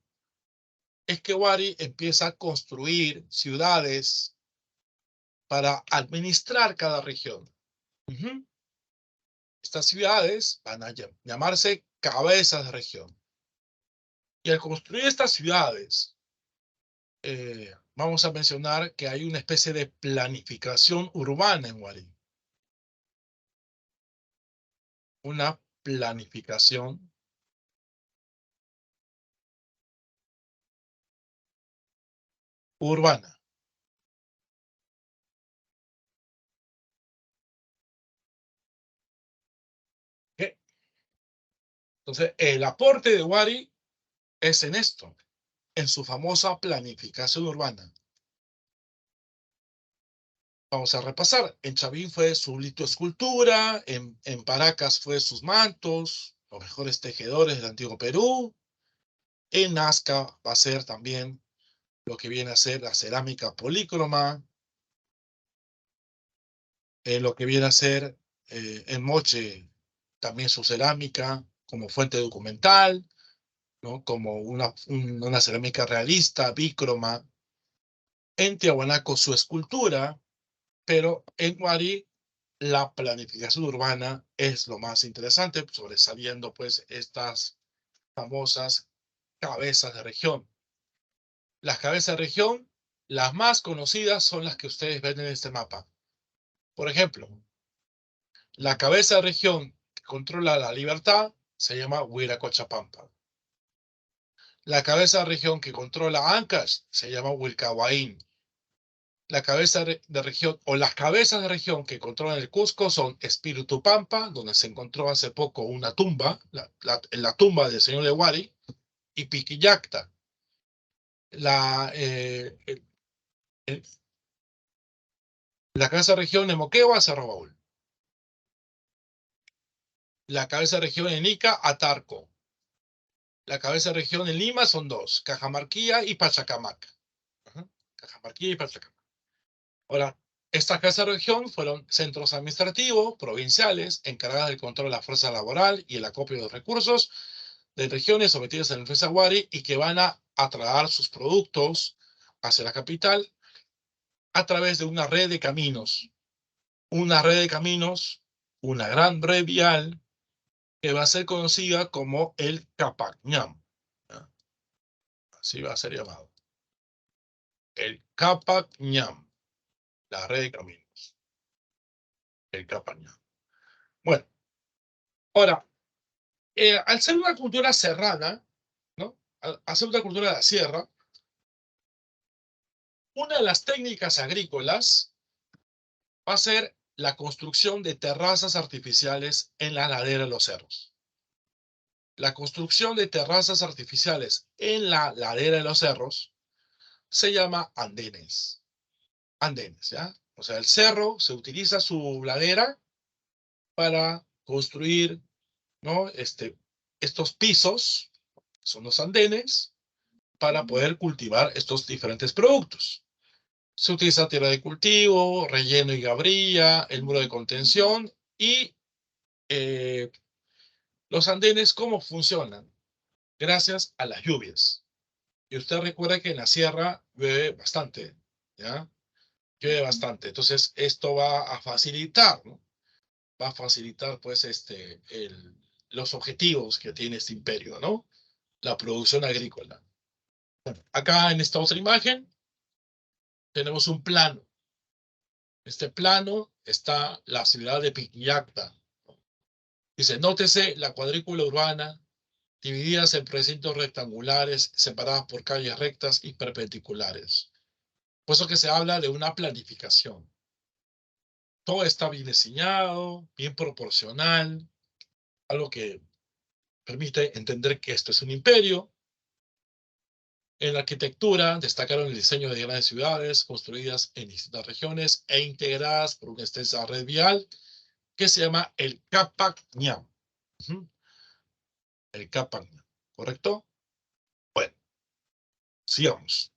es que Huari empieza a construir ciudades para administrar cada región. Estas ciudades van a llamarse cabezas de región. Y al construir estas ciudades, vamos a mencionar que hay una especie de planificación urbana en Huari. Una planificación urbana. ¿Okay? Entonces, el aporte de Huari es en esto, en su famosa planificación urbana. Vamos a repasar. En Chavín fue su litoescultura, en Paracas fue sus mantos, los mejores tejedores del antiguo Perú. En Nazca va a ser también lo que viene a ser la cerámica polícroma, lo que viene a ser en Moche también su cerámica como fuente documental, ¿no? Como una cerámica realista, bícroma. En Tiahuanaco su escultura, pero en Huari la planificación urbana es lo más interesante, sobresaliendo pues estas famosas cabezas de región. Las cabezas de región, las más conocidas son las que ustedes ven en este mapa. Por ejemplo, la cabeza de región que controla La Libertad se llama Huiracochapampa. La cabeza de región que controla Ancash se llama Huilcahuaín. La cabeza de región o las cabezas de región que controlan el Cusco son Espíritu Pampa, donde se encontró hace poco una tumba, la tumba del señor de Huari, y Piquillacta. La cabeza de región de Moquegua, Cerro Baúl. La cabeza de región en Ica, Atarco. La cabeza de región en Lima son dos, Cajamarquilla y Pachacamac. Cajamarquilla y Pachacamac. Ahora, estas cabezas de región fueron centros administrativos, provinciales, encargadas del control de la fuerza laboral y el acopio de recursos de regiones sometidas a la influencia Huari y que van a trasladar sus productos hacia la capital a través de una red de caminos. Una red de caminos, una gran red vial que va a ser conocida como el Capac-Ñam. Así va a ser llamado. El Capac-Ñam. La red de caminos. El Capac-Ñam. Bueno, ahora, al ser una cultura serrana, ¿no? Al ser una cultura de la sierra, una de las técnicas agrícolas va a ser la construcción de terrazas artificiales en la ladera de los cerros. La construcción de terrazas artificiales en la ladera de los cerros se llama andenes. Andenes, ¿ya? O sea, el cerro se utiliza su ladera para construir, ¿no? Estos pisos, son los andenes, para poder cultivar estos diferentes productos. Se utiliza tierra de cultivo, relleno y gabrilla, el muro de contención y los andenes, ¿cómo funcionan? Gracias a las lluvias. Y usted recuerda que en la sierra llueve bastante, ¿ya? Llueve bastante. Entonces, esto va a facilitar, ¿no? Va a facilitar, pues, los objetivos que tiene este imperio, ¿no? La producción agrícola. Acá en esta otra imagen tenemos un plano. Este plano está la ciudad de Piquillacta. Dice, nótese la cuadrícula urbana divididas en precintos rectangulares separadas por calles rectas y perpendiculares. Por eso que se habla de una planificación. Todo está bien diseñado, bien proporcional, algo que permite entender que esto es un imperio. En la arquitectura destacaron el diseño de grandes ciudades construidas en distintas regiones e integradas por una extensa red vial que se llama el Capac Ñam. El Capac Ñam, ¿correcto? Bueno, sigamos.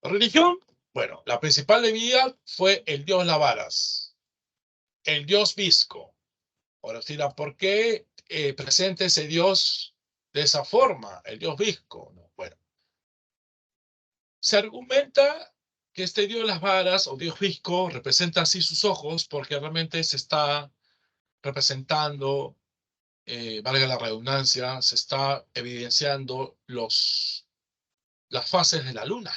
La religión, bueno, la principal divinidad fue el dios Lavaras, el dios Visco. Ahora dirá, ¿por qué presenta ese dios de esa forma, el dios Visco? ¿No? Bueno, se argumenta que este dios de las varas o dios Visco representa así sus ojos porque realmente se está representando, valga la redundancia, se está evidenciando las fases de la luna.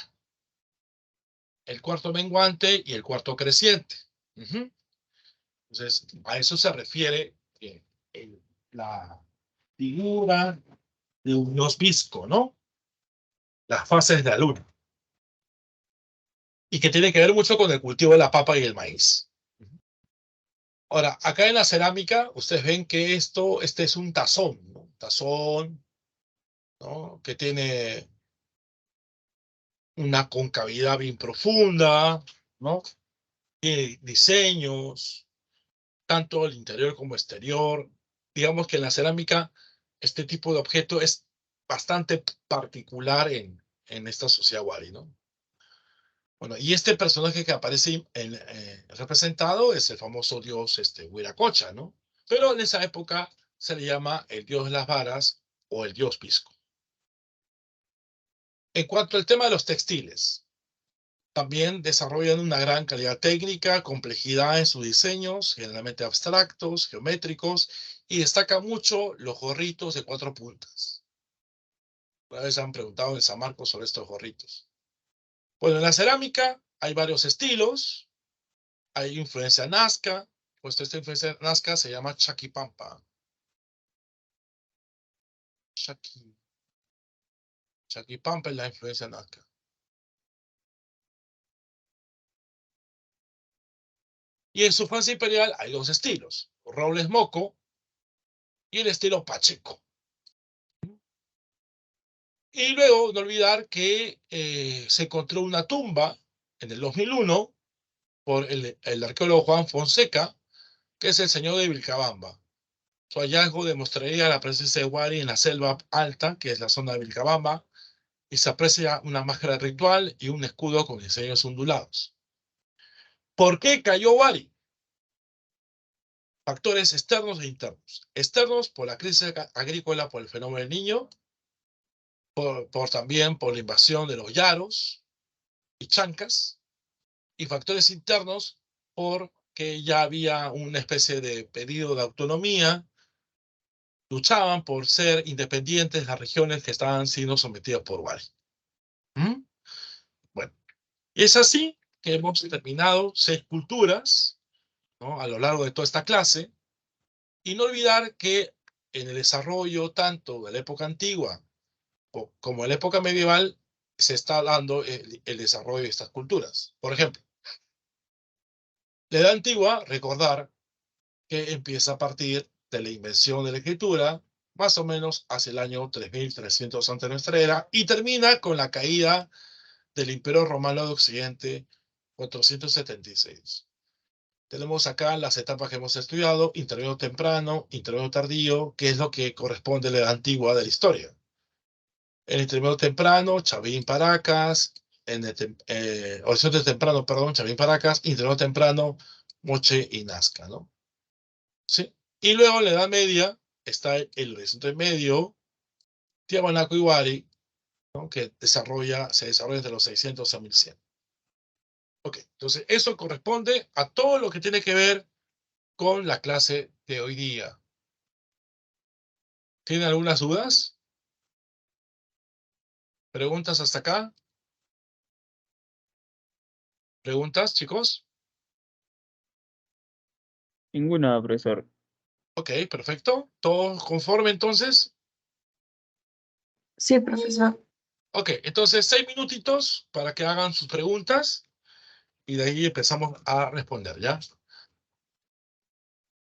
El cuarto menguante y el cuarto creciente. Entonces, a eso se refiere la figura de un dios Visco, ¿no? Las fases de la luna. Y que tiene que ver mucho con el cultivo de la papa y el maíz. Ahora, acá en la cerámica, ustedes ven que este es un tazón, ¿no? Un tazón, ¿no? Que tiene una concavidad bien profunda, ¿no? Tiene diseños, tanto el interior como exterior. Digamos que en la cerámica, este tipo de objeto es bastante particular en esta sociedad wari, ¿no? Bueno, y este personaje que aparece representado es el famoso dios Huiracocha, ¿no? Pero en esa época se le llama el dios de las varas o el dios Pisco. En cuanto al tema de los textiles, también desarrollan una gran calidad técnica, complejidad en sus diseños, generalmente abstractos, geométricos, y destaca mucho los gorritos de 4 puntas. Una vez han preguntado en San Marcos sobre estos gorritos. Bueno, en la cerámica hay varios estilos, hay influencia nazca, pues esta influencia nazca se llama Chaquipampa. Chaquipampa es la influencia nazca. Y en su Francia imperial hay 2 estilos, Robles Moco y el estilo Pacheco. Y luego, no olvidar que se encontró una tumba en el 2001 por el arqueólogo Juan Fonseca, que es el señor de Vilcabamba. Su hallazgo demostraría la presencia de Wari en la selva alta, que es la zona de Vilcabamba, y se aprecia una máscara ritual y un escudo con diseños ondulados. ¿Por qué cayó Wari? Factores externos e internos. Externos por la crisis agrícola por el fenómeno del Niño, también por la invasión de los yaros y chancas, y factores internos porque ya había una especie de pedido de autonomía, luchaban por ser independientes de las regiones que estaban siendo sometidas por Wari. Bueno, y es así que hemos terminado 6 culturas, ¿no? A lo largo de toda esta clase, y no olvidar que en el desarrollo tanto de la época antigua como de la época medieval se está dando el desarrollo de estas culturas. Por ejemplo, La edad antigua, recordar que empieza a partir de la invención de la escritura, más o menos hacia el año 3300 antes de nuestra era, y termina con la caída del Imperio Romano de Occidente, 476. Tenemos acá las etapas que hemos estudiado: intermedio temprano, intermedio tardío, que es lo que corresponde a la edad antigua de la historia. El intermedio temprano, Chavín Paracas; en el horizonte temprano, perdón, Chavín Paracas; intermedio temprano, Moche y Nazca, ¿no? ¿Sí? Y luego en la Edad Media está el horizonte medio, Tiahuanaco y Huari, ¿no? Que se desarrolla entre los 600 a 1100. Ok, entonces eso corresponde a todo lo que tiene que ver con la clase de hoy día. ¿Tienen algunas dudas? ¿Preguntas hasta acá? ¿Preguntas, chicos? Ninguna, profesor. Ok, perfecto. ¿Todo conforme entonces? Sí, profesor. Ok, entonces 6 minutitos para que hagan sus preguntas y de ahí empezamos a responder, ¿ya?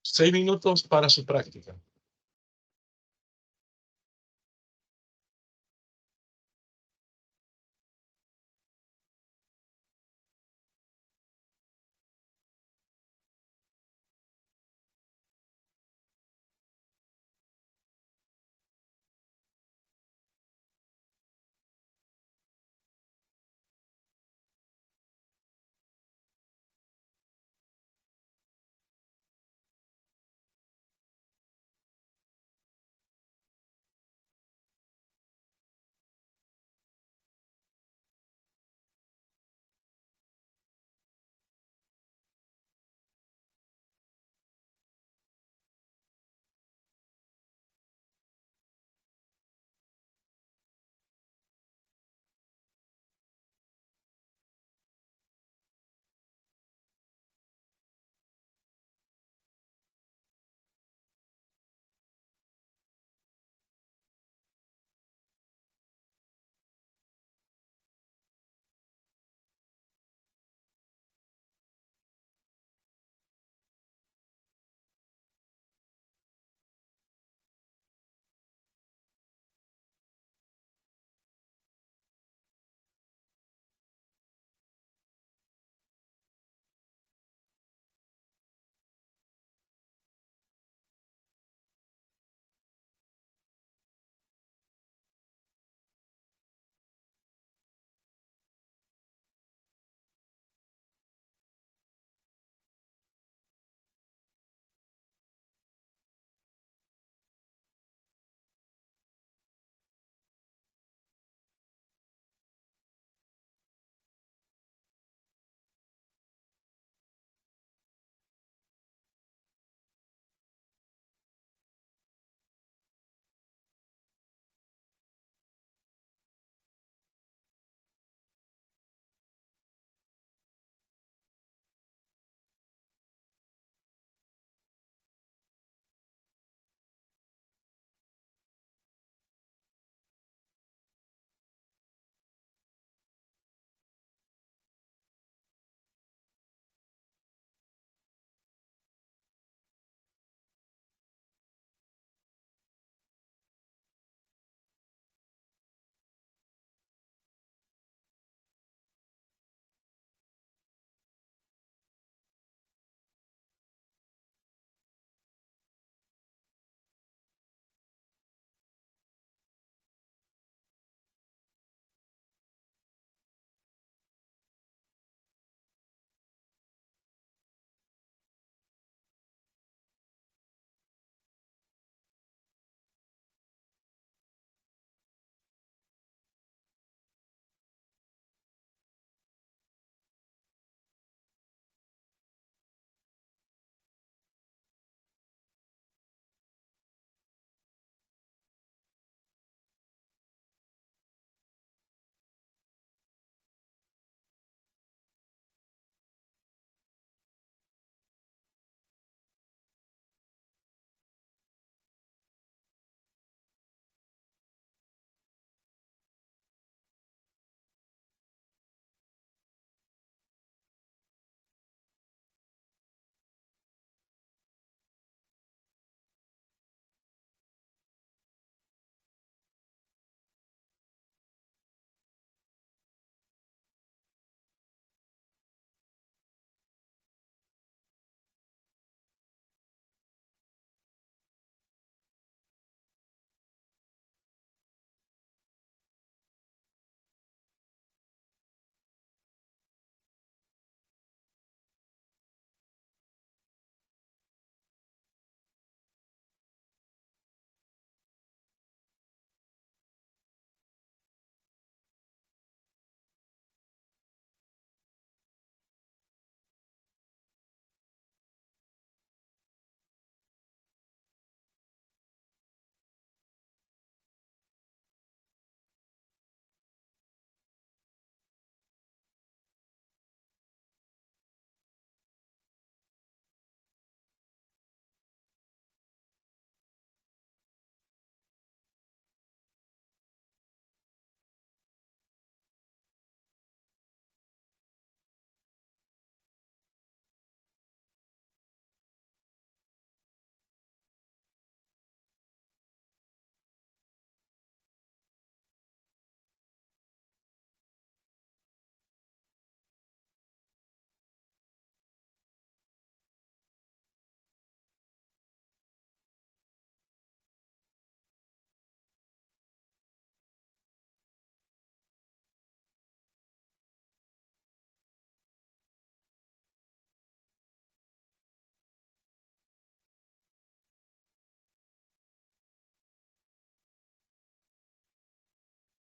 6 minutos para su práctica.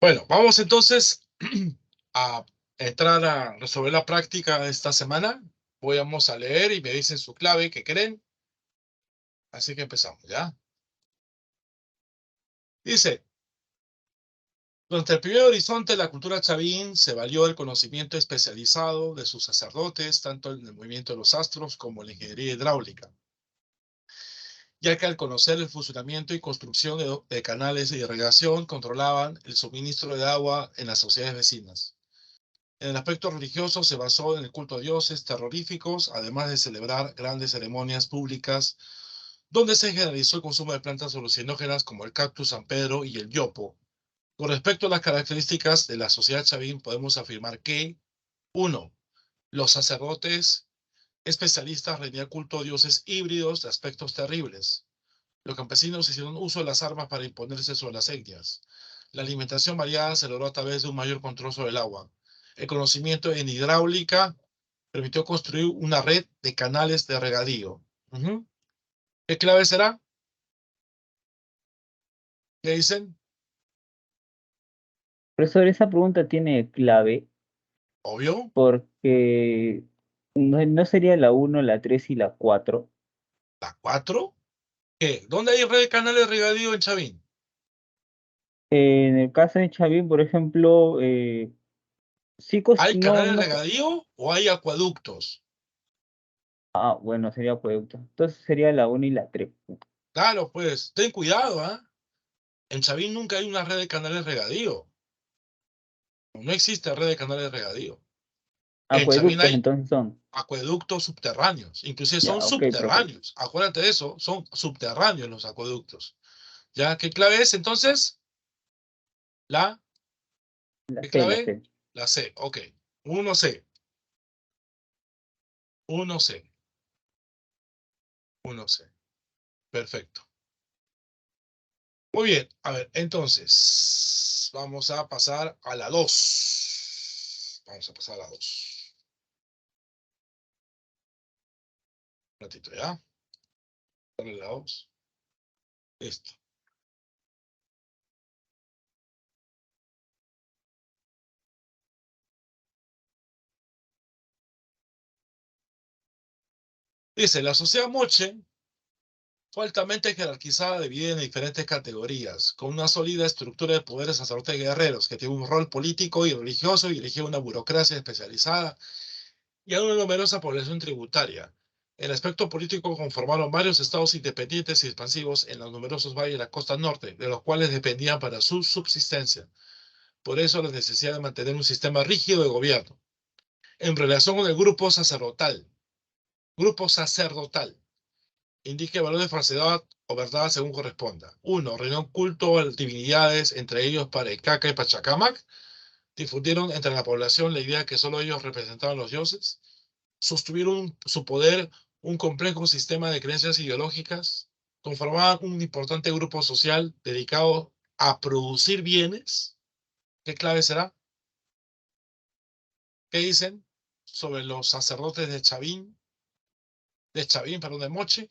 Bueno, vamos entonces a entrar a resolver la práctica de esta semana. Vamos a leer y me dicen su clave que creen. Así que empezamos, ¿ya? Dice, durante el primer horizonte, la cultura chavín se valió del conocimiento especializado de sus sacerdotes, tanto en el movimiento de los astros como en la ingeniería hidráulica, ya que al conocer el funcionamiento y construcción de canales de irrigación, controlaban el suministro de agua en las sociedades vecinas. En el aspecto religioso se basó en el culto a dioses terroríficos, además de celebrar grandes ceremonias públicas, donde se generalizó el consumo de plantas alucinógenas como el cactus San Pedro y el yopo. Con respecto a las características de la sociedad chavín, podemos afirmar que 1. Los sacerdotes especialistas rendían culto a dioses híbridos de aspectos terribles. Los campesinos hicieron uso de las armas para imponerse sobre las etnias. La alimentación variada se logró a través de un mayor control sobre el agua. El conocimiento en hidráulica permitió construir una red de canales de regadío. ¿Qué clave será? ¿Qué dicen? Profesor, esa pregunta tiene clave Obvio. porque no sería la 1, la 3 y la 4. ¿La 4? ¿Qué? ¿Dónde hay red de canales de regadío en Chavín? En el caso de Chavín, por ejemplo, sí, ¿Hay no, canales de no, regadío o hay acueductos? bueno, sería acueducto. Entonces sería la 1 y la 3. Claro, pues, ten cuidado, ¿ah? En Chavín nunca hay una red de canales de regadío. No existe red de canales de regadío. En Chavín Acueductos hay entonces son. acueductos subterráneos, inclusive Ya, son ok, profe. subterráneos. Acuérdate de eso, son subterráneos los acueductos. ¿Ya? ¿Qué clave es entonces? La, La ¿qué C, la clave? C. La C, ok. 1C, 1C, 1C. Perfecto. Muy bien, a ver, entonces, vamos a pasar a la 2. Vamos a pasar a la 2. Un ratito, ¿ya? Dale la 2. Listo. Dice, la sociedad moche fue altamente jerarquizada, dividida en diferentes categorías, con una sólida estructura de poderes sacerdotes guerreros, que tiene un rol político y religioso y dirigía una burocracia especializada y a una numerosa población tributaria. En el aspecto político conformaron varios estados independientes y expansivos en los numerosos valles de la costa norte, de los cuales dependían para su subsistencia. Por eso la necesidad de mantener un sistema rígido de gobierno. En relación con el grupo sacerdotal, indique valor de falsedad o verdad según corresponda. 1. Reunión culto a las divinidades, entre ellos Parecaca y Pachacamac. Difundieron entre la población la idea que solo ellos representaban los dioses. Sostuvieron su poder un complejo sistema de creencias ideológicas. Conformaban un importante grupo social dedicado a producir bienes. ¿Qué clave será? ¿Qué dicen sobre los sacerdotes perdón, de Moche?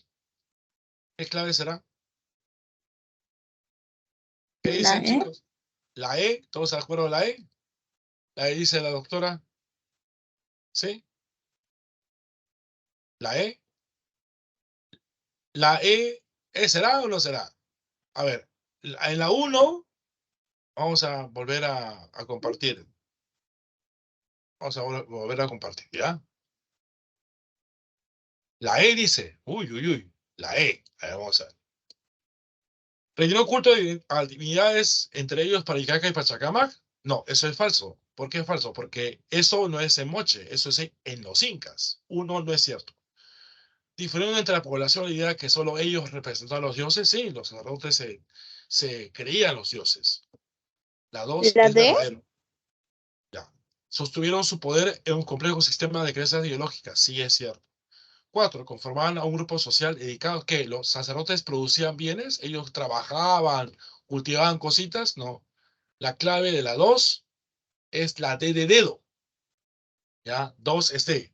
¿Qué clave será? ¿Qué La dicen, E. chicos? La E, ¿todos de acuerdo a la E? La E dice la doctora, ¿sí? La E. La E, ¿será o no será? A ver, en la 1, vamos a volver a compartir. Vamos a volver a compartir, ¿ya? La E dice, uy, la E. A ver, vamos a ver. ¿Rellenó culto a divinidades, entre ellos Paricaca y Pachacamac? No, eso es falso. ¿Por qué es falso? Porque eso no es en Moche, eso es en los incas. Uno, no es cierto. Difirieron entre la población la idea que solo ellos representaban a los dioses. Sí, los sacerdotes se creían los dioses. La 2 La es D. verdadero. Ya. Sostuvieron su poder en un complejo sistema de creencias ideológicas. Sí, es cierto. 4. Conformaban a un grupo social dedicado que los sacerdotes producían bienes, ellos trabajaban, cultivaban cositas. No. La clave de la 2 es la D de dedo. ¿Ya? 2 es D.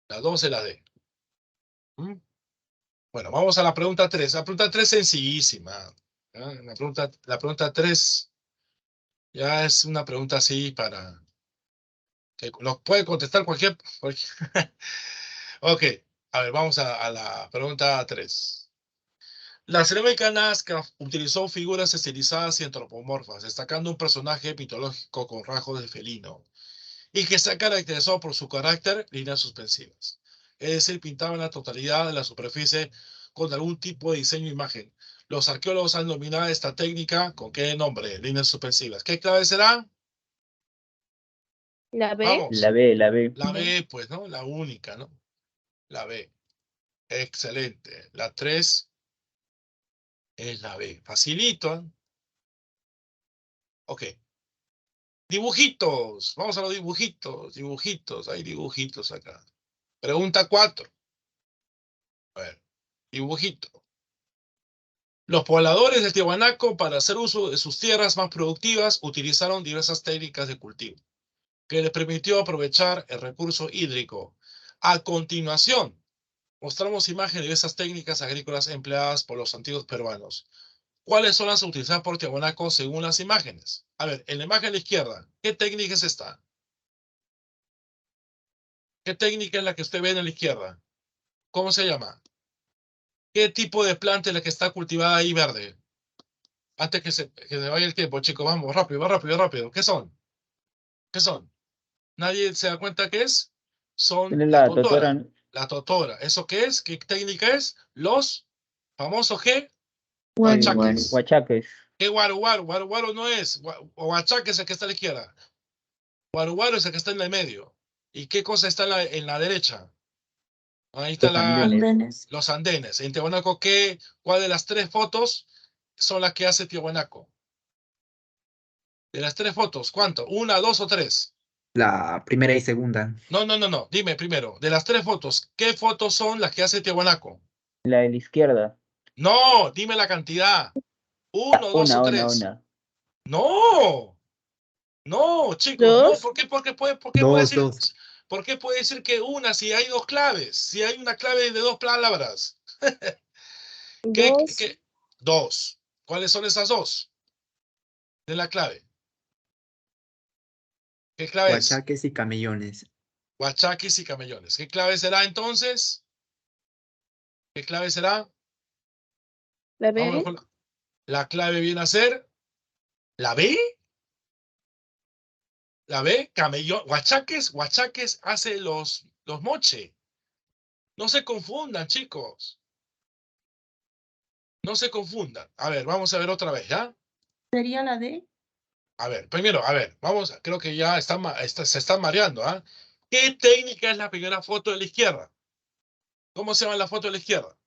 La 2 es la D. ¿Mm? Bueno, vamos a la pregunta 3. La pregunta 3 es sencillísima. ¿Ah? La pregunta 3 ya es una pregunta así para que nos puede contestar cualquier... Ok, a ver, vamos a la pregunta 3. La cerámica Nazca utilizó figuras estilizadas y antropomorfas, destacando un personaje mitológico con rasgos de felino, y que se caracterizó por su carácter, líneas suspensivas. Es decir, pintaban la totalidad de la superficie con algún tipo de diseño o imagen. Los arqueólogos han denominado esta técnica ¿con qué nombre? Líneas suspensivas. ¿Qué clave será? La B. Vamos. La B, la B. La B, pues, ¿no? La única, ¿no? La B. Excelente. La 3 es la B. Facilito, ¿eh? Ok. Dibujitos. Vamos a los dibujitos. Dibujitos. Hay dibujitos acá. Pregunta 4. A ver. Dibujito. Los pobladores de Tiahuanaco, para hacer uso de sus tierras más productivas, utilizaron diversas técnicas de cultivo, que les permitió aprovechar el recurso hídrico. A continuación, mostramos imágenes de esas técnicas agrícolas empleadas por los antiguos peruanos. ¿Cuáles son las utilizadas por Tiahuanaco según las imágenes? A ver, en la imagen a la izquierda, ¿qué técnica es esta? ¿Qué técnica es la que usted ve en la izquierda? ¿Cómo se llama? ¿Qué tipo de planta es la que está cultivada ahí verde? Antes que se vaya el tiempo, chicos, vamos, rápido, rápido, rápido. ¿Qué son? ¿Qué son? ¿Nadie se da cuenta qué es? Son Tiene la la totora. totora. La totora. ¿Eso qué es? ¿Qué técnica es? Los famosos ¿qué? Guaru, Huachaques. Huachaques. ¿Qué guaru guaru? Guaru guaru no es. Huachaque es el que está a la izquierda. Guaru guaru es el que está en el medio. ¿Y qué cosa está en la derecha? Ahí está Los andenes. Andenes. los andenes. En Tiahuanaco, ¿cuál de las 3 fotos son las que hace Tiahuanaco? De las 3 fotos, ¿cuánto? ¿1, 2 o 3? La primera y segunda. No. Dime primero, de las 3 fotos, ¿qué fotos son las que hace Tiahuanaco? La de la izquierda. No, dime la cantidad. 1, 2 o 3. Una. No, chicos, no. ¿Dos? ¿Por qué puede Dos, decir, dos. por qué puede decir que una si hay 2 claves? Si hay una clave de 2 palabras. Dos. 2. ¿Cuáles son esas 2? De la clave. ¿Qué clave es? Huachaques y camellones. Huachaques y camellones. ¿Qué clave será entonces? ¿Qué clave será? La Vamos B. con la clave viene a ser la B. La B, camellón. Huachaques hace los moche. No se confundan, chicos. No se confundan. A ver, vamos a ver otra vez, ¿ya? ¿Sería la D? A ver, primero, vamos, creo que ya se están mareando, ¿ah? ¿Qué técnica es la primera foto de la izquierda? ¿Cómo se llama la foto de la izquierda?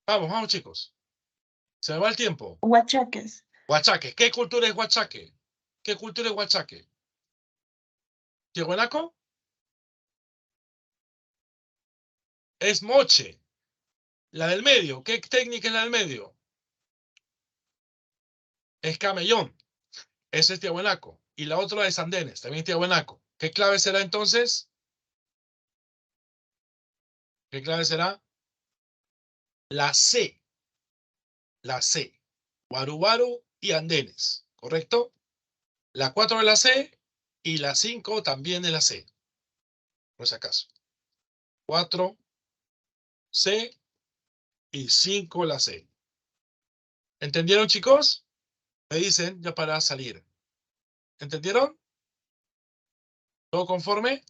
Vamos, chicos. Se me va el tiempo. Huachaques. Huachaque. ¿Qué cultura es huachaque? ¿Qué cultura es huachaque? ¿Tiahuanaco? Es moche. La del medio. ¿Qué técnica es la del medio? Es camellón. Ese es Tiahuanaco. Y la otra es andenes. También es Tiahuanaco. ¿Qué clave será entonces? ¿Qué clave será? La C. La C. Guarubaru y andenes. ¿Correcto? La 4 de la C y la 5 también de la C. Por si acaso. 4, C y 5 la C. ¿Entendieron, chicos? Me dicen ya para salir. ¿Entendieron? ¿Todo conforme?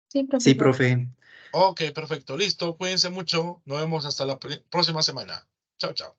Sí, profe. Sí, profe. Ok, perfecto. Listo. Cuídense mucho. Nos vemos hasta la próxima semana. Chao, chao.